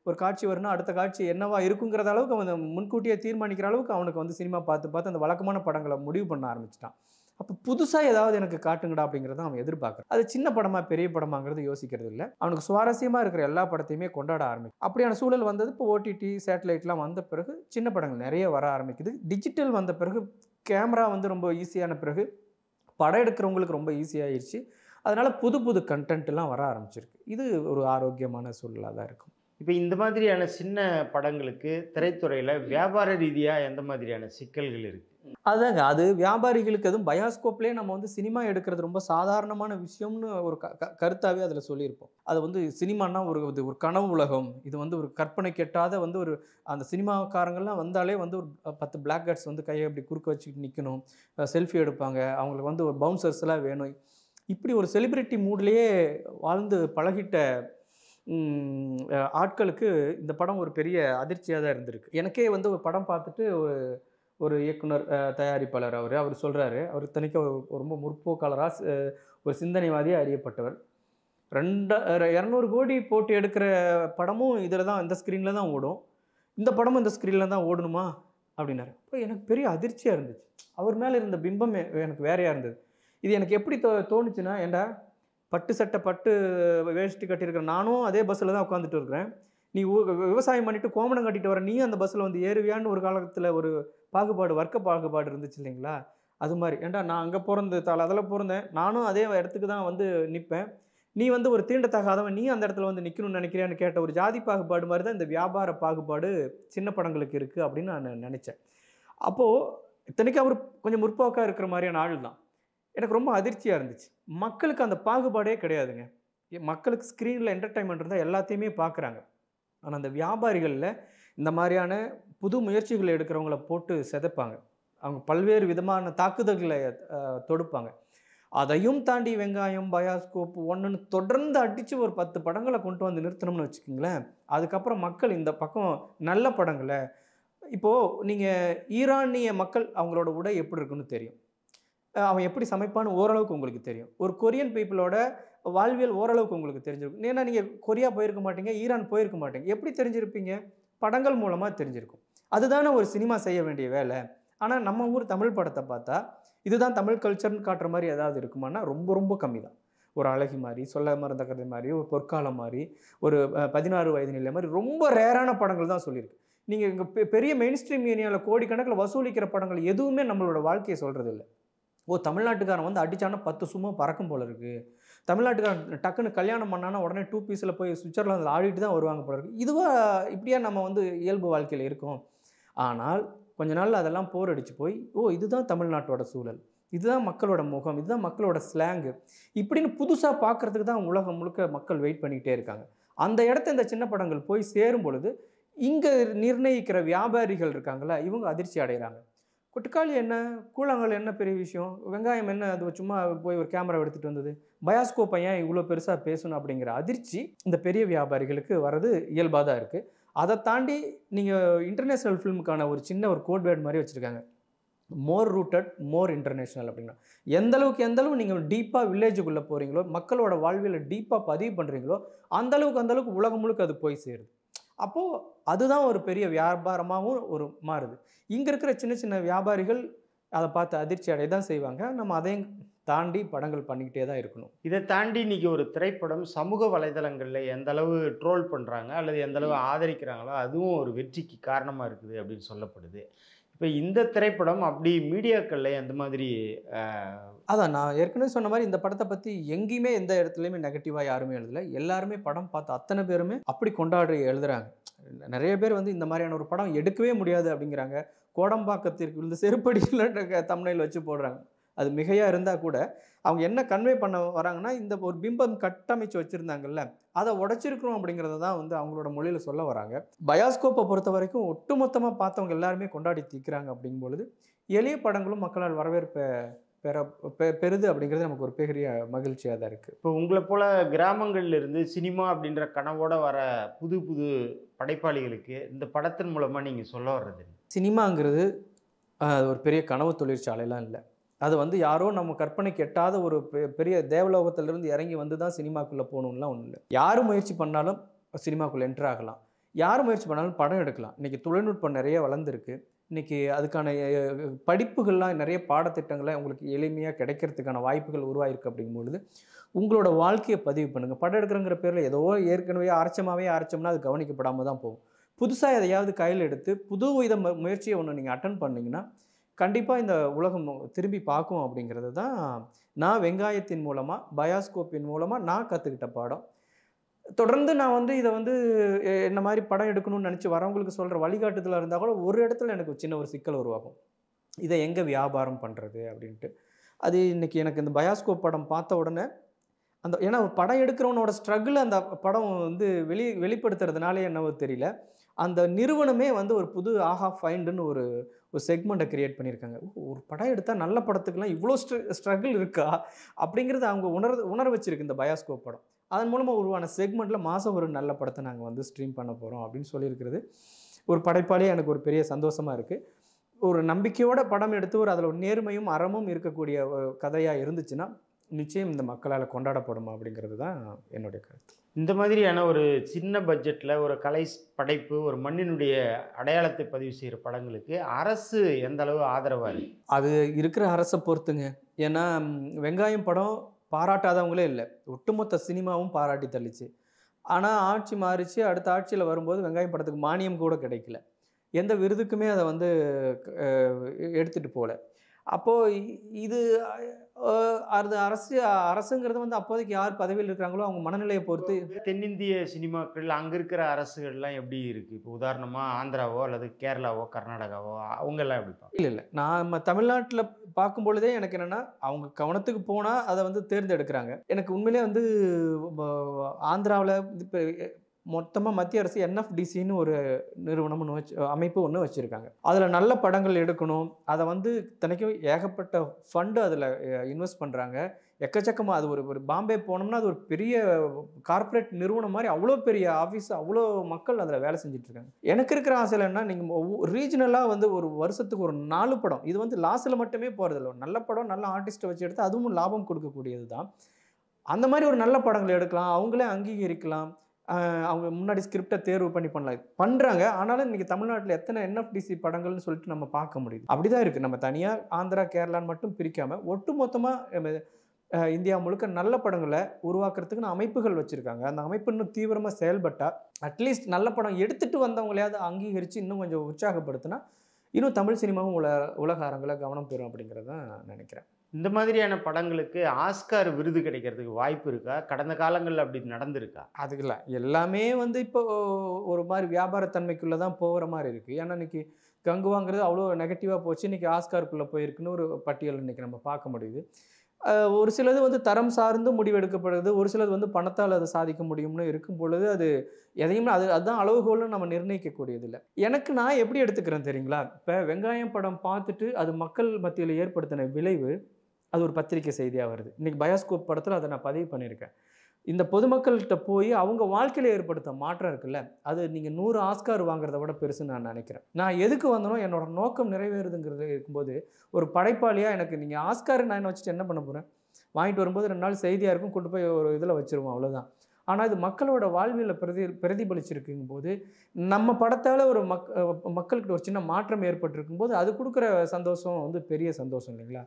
ஒரு காட்சி வரும்னா அடுத்த காட்சி என்னவா இருக்குங்கிற அளவுக்கு அவன் முன்கூட்டியே தீர்மானிக்கிற அளவுக்கு அவனுக்கு வந்து சினிமா பார்த்து அந்த வழக்கமான படங்களை முடிவு பண்ண ஆரம்பிச்சிட்டான். அப்போ புதுசாக ஏதாவது எனக்கு காட்டுங்கடா அப்படிங்கிறத அவன் எதிர்பார்க்குறான். அது சின்ன படமா பெரிய படமாங்கிறது யோசிக்கிறது இல்லை. அவனுக்கு சுவாரஸ்யமாக இருக்கிற எல்லா படத்தையுமே கொண்டாட ஆரம்பிக்கும். அப்படியான சூழல் வந்தது இப்போ ஓடிடி, சேட்டலைட்லாம் வந்த பிறகு சின்ன படங்கள் நிறைய வர ஆரம்பிக்குது. டிஜிட்டல் வந்த பிறகு, கேமரா வந்து ரொம்ப ஈஸியான பிறகு படம் எடுக்கிறவங்களுக்கு ரொம்ப ஈஸியாகிடுச்சு. அதனால் புது கண்டென்ட்லாம் வர ஆரம்பிச்சிருக்கு. இது ஒரு ஆரோக்கியமான சூழலாக தான் இருக்கும். இப்போ இந்த மாதிரியான சின்ன படங்களுக்கு திரைத்துறையில் வியாபார ரீதியாக எந்த மாதிரியான சிக்கல்கள் இருக்குது? அதாங்க, அது வியாபாரிகளுக்கு அதுவும் பயாஸ்கோப்லேயே நம்ம வந்து சினிமா எடுக்கிறது ரொம்ப சாதாரணமான விஷயம்னு ஒரு கருத்தாகவே அதில் சொல்லியிருப்போம். அது வந்து சினிமானா ஒரு கனவு உலகம், இது வந்து ஒரு கற்பனை கெட்டாத வந்து அந்த சினிமாக்காரங்கள்லாம் வந்தாலே வந்து ஒரு 10 பிளாக் கார்ட்ஸ் வந்து கையை அப்படி குறுக்க வச்சுக்கிட்டு நிற்கணும், செல்ஃபி எடுப்பாங்க, அவங்களுக்கு வந்து ஒரு பவுன்சர்ஸ்லாம் வேணும். இப்படி ஒரு செலிப்ரிட்டி மூட்லேயே வாழ்ந்து பழகிட்ட ஆட்களுக்கு இந்த படம் ஒரு பெரிய அதிர்ச்சியாக தான் இருந்திருக்கு. எனக்கே வந்து ஒரு படம் பார்த்துட்டு ஒரு இயக்குனர், தயாரிப்பாளர் அவர் சொல்கிறாரு, அவர் இத்தனைக்கும் ரொம்ப முற்போக்காளராக, ஒரு சிந்தனைவாதியாக அறியப்பட்டவர். 200 கோடி போட்டு எடுக்கிற படமும் இதில் தான், இந்த ஸ்க்ரீனில் தான் ஓடும், இந்த படமும் இந்த ஸ்க்ரீனில் தான் ஓடணுமா அப்படின்னாரு. இப்போ எனக்கு பெரிய அதிர்ச்சியாக இருந்துச்சு. அவர் மேலே இருந்த பிம்பம் எனக்கு வேறையாக இருந்தது. இது எனக்கு எப்படி தோணுச்சுன்னா, ஏண்டா பட்டு சட்டை பட்டு வேஷ்டி கட்டியிருக்கிற நானும் அதே பஸ்ஸில் தான் உட்காந்துட்டு இருக்கிறேன், நீ விவசாயம் பண்ணிவிட்டு கோமணம் கட்டிட்டு வர நீயும் அந்த பஸ்ஸில் வந்து ஏறுவியான்னு ஒரு காலத்தில் ஒரு பாகுபாடு, வர்க்க பாகுபாடு இருந்துச்சு இல்லைங்களா? அது மாதிரி, ஏண்டா நான் அங்கே அதில் பிறந்தேன், நானும் அதே இடத்துக்கு தான் வந்து நிற்பேன், நீ வந்து ஒரு தீண்டத்தகாதவன், நீ அந்த இடத்துல வந்து நிற்கணும்னு நினைக்கிறியான்னு கேட்ட ஒரு ஜாதி பாகுபாடு மாதிரி தான் இந்த வியாபார பாகுபாடு சின்ன படங்களுக்கு இருக்குது அப்படின்னு நான் நினச்சேன். அப்போது இத்தனைக்கும் அவர் கொஞ்சம் முற்போக்காக இருக்கிற மாதிரியான ஆள் தான். எனக்கு ரொம்ப அதிர்ச்சியாக இருந்துச்சு. மக்களுக்கு அந்த பாகுபாடே கிடையாதுங்க. மக்களுக்கு ஸ்க்ரீனில் என்டர்டைன்மெண்ட் இருந்தால் எல்லாத்தையுமே பார்க்குறாங்க. ஆனால் அந்த வியாபாரிகளில் இந்த மாதிரியான புது முயற்சிகளை எடுக்கிறவங்கள போட்டு சிதைப்பாங்க. அவங்க பல்வேறு விதமான தாக்குதல்களை தொடுப்பாங்க. அதையும் தாண்டி வெங்காயம், பயாஸ்கோப் ஒன்றுன்னு தொடர்ந்து அடித்து ஒரு 10 படங்களை கொண்டு வந்து நிறுத்தணும்னு வச்சுக்கோங்களேன். அதுக்கப்புறம் மக்கள் இந்த பக்கம் நல்ல படங்களை, இப்போது நீங்கள் ஈரானிய மக்கள் அவங்களோட உடை எப்படி இருக்குன்னு தெரியும், அவன் எப்படி சமைப்பான்னு ஓரளவுக்கு உங்களுக்கு தெரியும். ஒரு கொரியன் பீப்புளோட வாழ்வியல் ஓரளவுக்கு உங்களுக்கு தெரிஞ்சிருக்கும். ஏன்னா நீங்கள் கொரியா போயிருக்க மாட்டீங்க, ஈரான் போயிருக்க மாட்டீங்க. எப்படி தெரிஞ்சிருப்பீங்க? படங்கள் மூலமாக தெரிஞ்சிருக்கும். அதுதானே ஒரு சினிமா செய்ய வேண்டிய வேலை. ஆனால் நம்ம ஊர் தமிழ் படத்தை பார்த்தா இதுதான் தமிழ் கல்ச்சர்னு காட்டுற மாதிரி ஏதாவது இருக்குமானா ரொம்ப கம்மி தான். ஒரு அழகி மாதிரி, சொல்ல மறந்த கதை மாதிரி, ஒரு பொற்காலம் மாதிரி, ஒரு 16 வயது நிலை மாதிரி ரொம்ப ரேரான படங்கள் தான் சொல்லியிருக்கு. நீங்கள் இங்கே பெரிய மெயின் ஸ்ட்ரீம் ஏரியாவில் கோடிக்கணக்கில் வசூலிக்கிற படங்கள் எதுவுமே நம்மளோட வாழ்க்கையை சொல்கிறது இல்லை. தமிழ்நாட்டுக்காரன் வந்து அடித்தானா 10 சும்மா பறக்கும் போல இருக்குது, தமிழ்நாட்டுக்காரன் டக்குன்னு கல்யாணம் பண்ணானா உடனே 2 பீஸில் போய் சுவிட்சர்லாந்தில் ஆடிட்டு தான் வருவாங்க போல இருக்குது. இப்படியா நம்ம வந்து இயல்பு வாழ்க்கையில் இருக்கோம். ஆனால் கொஞ்ச நாள் அதெல்லாம் போர் அடித்து போய், இதுதான் தமிழ்நாட்டோட சூழல், இதுதான் மக்களோட முகம், இதுதான் மக்களோட ஸ்லாங்கு, இப்படின்னு புதுசாக பார்க்குறதுக்கு தான் உலகம் முழுக்க மக்கள் வெயிட் பண்ணிக்கிட்டே இருக்காங்க. அந்த இடத்த இந்த சின்ன படங்கள் போய் சேரும் பொழுது இங்கே நிர்ணயிக்கிற வியாபாரிகள் இருக்காங்களா, இவங்க அதிர்ச்சி அடைகிறாங்க. கொட்டுக்காளி என்ன, கூழாங்கல் என்ன பெரிய விஷயம், வெங்காயம் என்ன அது சும்மா போய் ஒரு கேமரா எடுத்துகிட்டு வந்தது, பயாஸ்கோப் ஏன் இவ்வளோ பெருசாக பேசணும் அப்படிங்கிற அதிர்ச்சி இந்த பெரிய வியாபாரிகளுக்கு வர்றது இயல்பாக தான் இருக்குது. அதை தாண்டி நீங்கள் இன்டர்நேஷ்னல் ஃபிலிமுக்கான ஒரு சின்ன ஒரு கோட் வேர்ட் மாதிரி வச்சுருக்காங்க. மோர் ரூட்டட் மோர் இன்டர்நேஷ்னல் அப்படின்னா எந்த அளவு நீங்கள் டீப்பாக வில்லேஜுக்குள்ளே போகிறீங்களோ, மக்களோட வாழ்வியலை டீப்பாக பதிவு பண்ணுறீங்களோ, அந்த அளவுக்கு உலகம் முழுக்க அது போய் சேருது. அப்போது அதுதான் ஒரு பெரிய வியாபாரமாகவும் ஒரு மாறுது. இங்கே இருக்கிற சின்ன சின்ன வியாபாரிகள் அதை பார்த்து அதிர்ச்சி அடைய தான் செய்வாங்க. நம்ம அதையும் தாண்டி படங்கள் பண்ணிக்கிட்டே தான் இருக்கணும். இதை தாண்டி இன்னைக்கு ஒரு திரைப்படம் சமூக வலைதளங்கள்ல எந்த அளவு ட்ரோல் பண்றாங்க அல்லது எந்த அளவு ஆதரிக்கிறாங்களோ அதுவும் ஒரு வெற்றிக்கு காரணமா இருக்குது அப்படின்னு சொல்லப்படுது. இப்போ இந்த திரைப்படம் அப்படி மீடியாக்கள்ல எந்த மாதிரி அதான் நான் ஏற்கனவே சொன்ன மாதிரி இந்த படத்தை பற்றி எங்கேயுமே எந்த இடத்துலையுமே நெகட்டிவாக யாருமே எழுதலை. எல்லாருமே படம் பார்த்து அத்தனை பேருமே அப்படி கொண்டாடி எழுதுறாங்க. நிறைய பேர் வந்து இந்த மாதிரியான ஒரு படம் எடுக்கவே முடியாது அப்படிங்கிறாங்க. கோடம்பாக்கத்திற்கு இந்த செருப்படியில் தம்ப்நெயில் வச்சு போடுறாங்க. அது மிகையாக இருந்தால் கூட அவங்க என்ன கன்வே பண்ண வராங்கன்னா, இந்த ஒரு பிம்பம் கட்டமைச்சு வச்சுருந்தாங்கல்ல, அதை உடைச்சிருக்கிறோம் அப்படிங்கிறத தான் வந்து அவங்களோட மொழியில் சொல்ல வராங்க. பயாஸ்கோப்பை பொறுத்த வரைக்கும் ஒட்டுமொத்தமாக பார்த்தவங்க எல்லாருமே கொண்டாடி தீர்க்கிறாங்க அப்படிங்கும்பொழுது எளிய படங்களும் மக்களால் வரவேற்பை பெறுது அப்படிங்கிறது நமக்கு ஒரு பெரிய மகிழ்ச்சியாக தான் இருக்குது. இப்போ உங்களை போல கிராமங்கள்ல இருந்து சினிமா அப்படின்ற கனவோட வர புது புது படைப்பாளிகளுக்கு இந்த படத்தின் மூலமா நீங்க சொல்ல வர்றது என்ன? சினிமாங்கிறது அது ஒரு பெரிய கனவு தொழிற்சாலைலாம் இல்லை. அது வந்து யாரோ நம்ம கற்பனைக்கு எட்டாத ஒரு பெரிய தேவலோகத்திலிருந்து இறங்கி வந்து தான் சினிமாக்குள்ளே போகணுன்னுலாம் ஒன்றும் இல்லை. யார் முயற்சி பண்ணாலும் சினிமாக்குள்ளே என்ட்ரு ஆகலாம். யார் முயற்சி பண்ணாலும் படம் எடுக்கலாம். இன்றைக்கி தொழில்நுட்பம் நிறைய வளர்ந்துருக்கு. இன்றைக்கி அதுக்கான படிப்புகள்லாம் நிறைய பாடத்திட்டங்கள்லாம் உங்களுக்கு எளிமையாக கிடைக்கிறதுக்கான வாய்ப்புகள் உருவாயிருக்கு அப்படிங்கும்பொழுது உங்களோட வாழ்க்கையை பதிவு பண்ணுங்கள். படம் எடுக்கிறங்கிற பேரில் ஏதோ ஏற்கனவே அரைச்சோம்னா அது கவனிக்கப்படாமல் தான் போகும். புதுசாக எதையாவது கையில் எடுத்து புது வித முயற்சியை ஒன்று நீங்கள் அட்டன் பண்ணிங்கன்னா கண்டிப்பாக இந்த உலகம் திரும்பி பார்க்கும் அப்படிங்கிறது தான் நான் வெங்காயத்தின் மூலமாக, பயாஸ்கோப்பின் மூலமாக நான் கற்றுக்கிட்ட பாடம். தொடர்ந்து நான் வந்து இதை வந்து என்ன மாதிரி படம் எடுக்கணும்னு நினச்சி வரவங்களுக்கு சொல்கிற வழிகாட்டுதலாக இருந்தால் கூட ஒரு இடத்துல எனக்கு சின்ன ஒரு சிக்கல் உருவாகும். இதை எங்கே வியாபாரம் பண்ணுறது அப்படின்ட்டு. அது இன்றைக்கி எனக்கு இந்த பயாஸ்கோப் படம் பார்த்த உடனே ஏன்னா படம் எடுக்கிறவனோட ஸ்ட்ரகிள் அந்த படம் வந்து வெளிப்படுத்துறதுனாலே என்னவோ தெரியல, அந்த நிறுவனமே வந்து ஒரு புது ஆஹா ஃபைண்டுன்னு ஒரு செக்மெண்ட்டை கிரியேட் பண்ணியிருக்காங்க. ஒரு படம் எடுத்தால் நல்ல படத்துக்கெல்லாம் இவ்வளோ ஸ்ட்ரகிள் இருக்கா அப்படிங்கிறது அவங்க உணர வச்சிருக்கு இந்த பயாஸ்கோப் படம். அதன் மூலமாக உருவான செக்மெண்ட்டில் மாதம் ஒரு நல்ல படத்தை நாங்கள் வந்து ஸ்ட்ரீம் பண்ண போகிறோம் அப்படின்னு சொல்லியிருக்கிறது ஒரு படைப்பாளியே எனக்கு ஒரு பெரிய சந்தோஷமாக இருக்குது. ஒரு நம்பிக்கையோட படம் எடுத்து அதில் ஒரு நேர்மையும் அறமும் இருக்கக்கூடிய ஒரு கதையாக இருந்துச்சுன்னா நிச்சயம் இந்த மக்களால் கொண்டாடப்படும் அப்படிங்கிறது தான் என்னுடைய கருத்து. இந்த மாதிரியான ஒரு சின்ன பட்ஜெட்டில் ஒரு கலை படைப்பு, ஒரு மண்ணினுடைய அடையாளத்தை பதிவு செய்கிற படங்களுக்கு அரசு எந்த அளவு ஆதரவாக இருக்குது? அது இருக்கிற அரசை பொறுத்துங்க. ஏன்னா வெங்காயம் படம் பாராட்டாதவங்களே இல்லை, ஒட்டுமொத்த சினிமாவும் பாராட்டி தள்ளிச்சு. ஆனால் ஆட்சி மாறிச்சு, அடுத்த ஆட்சியில் வரும்போது வெங்காயம் படத்துக்கு மானியம் கூட கிடைக்கல, எந்த விருதுக்குமே அதை வந்து எடுத்துகிட்டு போகல. அப்போது இது அது அரசுங்கிறது வந்து அப்போதைக்கு யார் பதவியில் இருக்கிறாங்களோ அவங்க மனநிலையை பொறுத்து. தென்னிந்திய சினிமாக்கள் அங்கே இருக்கிற அரசுகள்லாம் எப்படி இருக்குது? இப்போ உதாரணமாக ஆந்திராவோ அல்லது கேரளாவோ கர்நாடகாவோ அவங்கெல்லாம் எப்படி பார்க்க? இல்லை நம்ம தமிழ்நாட்டில் பார்க்கும் பொழுதே எனக்கு என்னென்னா அவங்க கவனத்துக்கு போனால் அதை வந்து தேர்ந்தெடுக்கிறாங்க. எனக்கு உண்மையிலே வந்து ஆந்திராவில் இப்போ மொத்தமாக மத்திய அரசு என்எஃப்டிசின்னு ஒரு நிறுவனம் அமைப்பு ஒன்று வச்சுருக்காங்க. அதில் நல்ல படங்கள் எடுக்கணும், அதை வந்து இத்தனைக்கும் ஏகப்பட்ட ஃபண்டு அதில் இன்வெஸ்ட் பண்ணுறாங்க, எக்கச்சக்கமாக. அது ஒரு பாம்பே போனோம்னா அது ஒரு பெரிய கார்ப்பரேட் நிறுவனம் மாதிரி, அவ்வளோ பெரிய ஆஃபீஸ், அவ்வளோ மக்கள் அதில் வேலை செஞ்சிட்ருக்காங்க. எனக்கு இருக்கிற ஆசையில் என்ன, நீங்கள் ரீஜனலாக வந்து ஒரு வருஷத்துக்கு ஒரு 4 படம், இது வந்து லாஸில் மட்டுமே போகிறதில்ல, ஒரு நல்ல படம் நல்ல ஆர்டிஸ்ட்டை வச்சு எடுத்து அதுவும் லாபம் கொடுக்கக்கூடியது தான். அந்த மாதிரி ஒரு நல்ல படங்களை எடுக்கலாம், அவங்களே அங்கீகரிக்கலாம், அவங்க முன்னாடி ஸ்கிரிப்டை தேர்வு பண்ணலாம் பண்ணுறாங்க. ஆனாலும் இன்றைக்கி தமிழ்நாட்டில் எத்தனை என்எஃப்டிசி படங்கள்னு சொல்லிட்டு நம்ம பார்க்க முடியுது. அப்படி தான் இருக்குது. நம்ம தனியாக ஆந்திரா கேரளான்னு மட்டும் பிரிக்காமல் ஒட்டு மொத்தமாக இந்தியா முழுக்க நல்ல படங்களை உருவாக்குறதுக்குன்னு அமைப்புகள் வச்சுருக்காங்க. அந்த அமைப்பு இன்னும் தீவிரமாக செயல்பட்டால் அட்லீஸ்ட் நல்ல படம் எடுத்துகிட்டு வந்தவங்களையாவது அங்கீகரித்து இன்னும் கொஞ்சம் உற்சாகப்படுத்தினா இன்னும் தமிழ் சினிமாவும் உலக அரங்கில் கவனம் பெறும் அப்படிங்கிறத நான் நினைக்கிறேன். இந்த மாதிரியான படங்களுக்கு ஆஸ்கார் விருது கிடைக்கிறதுக்கு வாய்ப்பு இருக்கா? கடந்த காலங்களில் அப்படி நடந்திருக்கா? அதுக்கு இல்லை, எல்லாமே வந்து இப்போ ஒரு மாதிரி வியாபாரத்தன்மைக்குள்ளே தான் போகிற மாதிரி இருக்குது. ஏன்னா இன்றைக்கி கங்குவாங்கிறது அவ்வளோ நெகட்டிவாக போச்சு, இன்றைக்கி ஆஸ்காருக்குள்ளே போயிருக்குன்னு ஒரு பட்டியல் இன்றைக்கி நம்ம பார்க்க முடியுது. ஒரு சிலது வந்து தரம் சார்ந்து முடிவெடுக்கப்படுது. ஒரு சிலது வந்து பணத்தால அத சாதிக்க முடியும்னு இருக்கும் பொழுது, அது எதையுமே அதுதான் அளவுகோல்னு நம்ம நிர்ணயிக்கக்கூடியதில்ல. எனக்கு நான் எப்படி எடுத்துக்கிறேன் தெரியுங்களா? இப்ப வெங்காயம் படம் பார்த்துட்டு, அது மக்கள் மத்தியில ஏற்படுத்தின விளைவு, அது ஒரு பத்திரிக்கை செய்தியா வருது. இன்னைக்கு பயோஸ்கோப் படத்துல அத நான் பதிவு பண்ணியிருக்கேன். இந்த பொதுமக்கள்ட்ட போய் அவங்க வாழ்க்கையில ஏற்படுத்த மாற்றம் இருக்குல்ல, அது நீங்க 100 ஆஸ்கார் வாங்குறத விட பெருசுன்னு நான் நெனைக்கிறேன். நான் எதுக்கு வந்தேனோ, என்னோட நோக்கம் நிறைவேறுதுங்கிறது இருக்கும்போது, ஒரு படைப்பாளியா எனக்கு நீங்க ஆஸ்கார் நான் என்ன வச்சுட்டு என்ன பண்ண போறேன்? வாங்கிட்டு வரும்போது 2 நாள் செய்தியா இருக்கும். கொண்டு போய் ஒரு இதுல வச்சுருவோம் அவ்வளோதான். ஆனா, இது மக்களோட வாழ்வியல்ல பிரதிபலிச்சிருக்குங்கும்போது, நம்ம படத்தால ஒரு மக்களுக்கு ஒரு சின்ன மாற்றம் ஏற்பட்டிருக்கும்போது, அது குடுக்குற சந்தோஷம் வந்து பெரிய சந்தோஷம் இல்லைங்களா?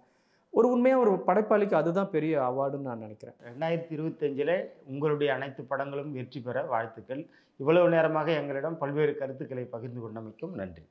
ஒரு உண்மையா ஒரு படைப்பாளிக்கு அதுதான் பெரிய அவார்டுன்னு நான் நெனைக்கிறேன். 2025 உங்களுடைய அனைத்து படங்களும் வெற்றி பெற வாழ்த்துக்கள். இவ்வளவு நேரமாக எங்களிடம் பல்வேறு கருத்துக்களை பகிர்ந்து கொண்டமைக்கும் நன்றி.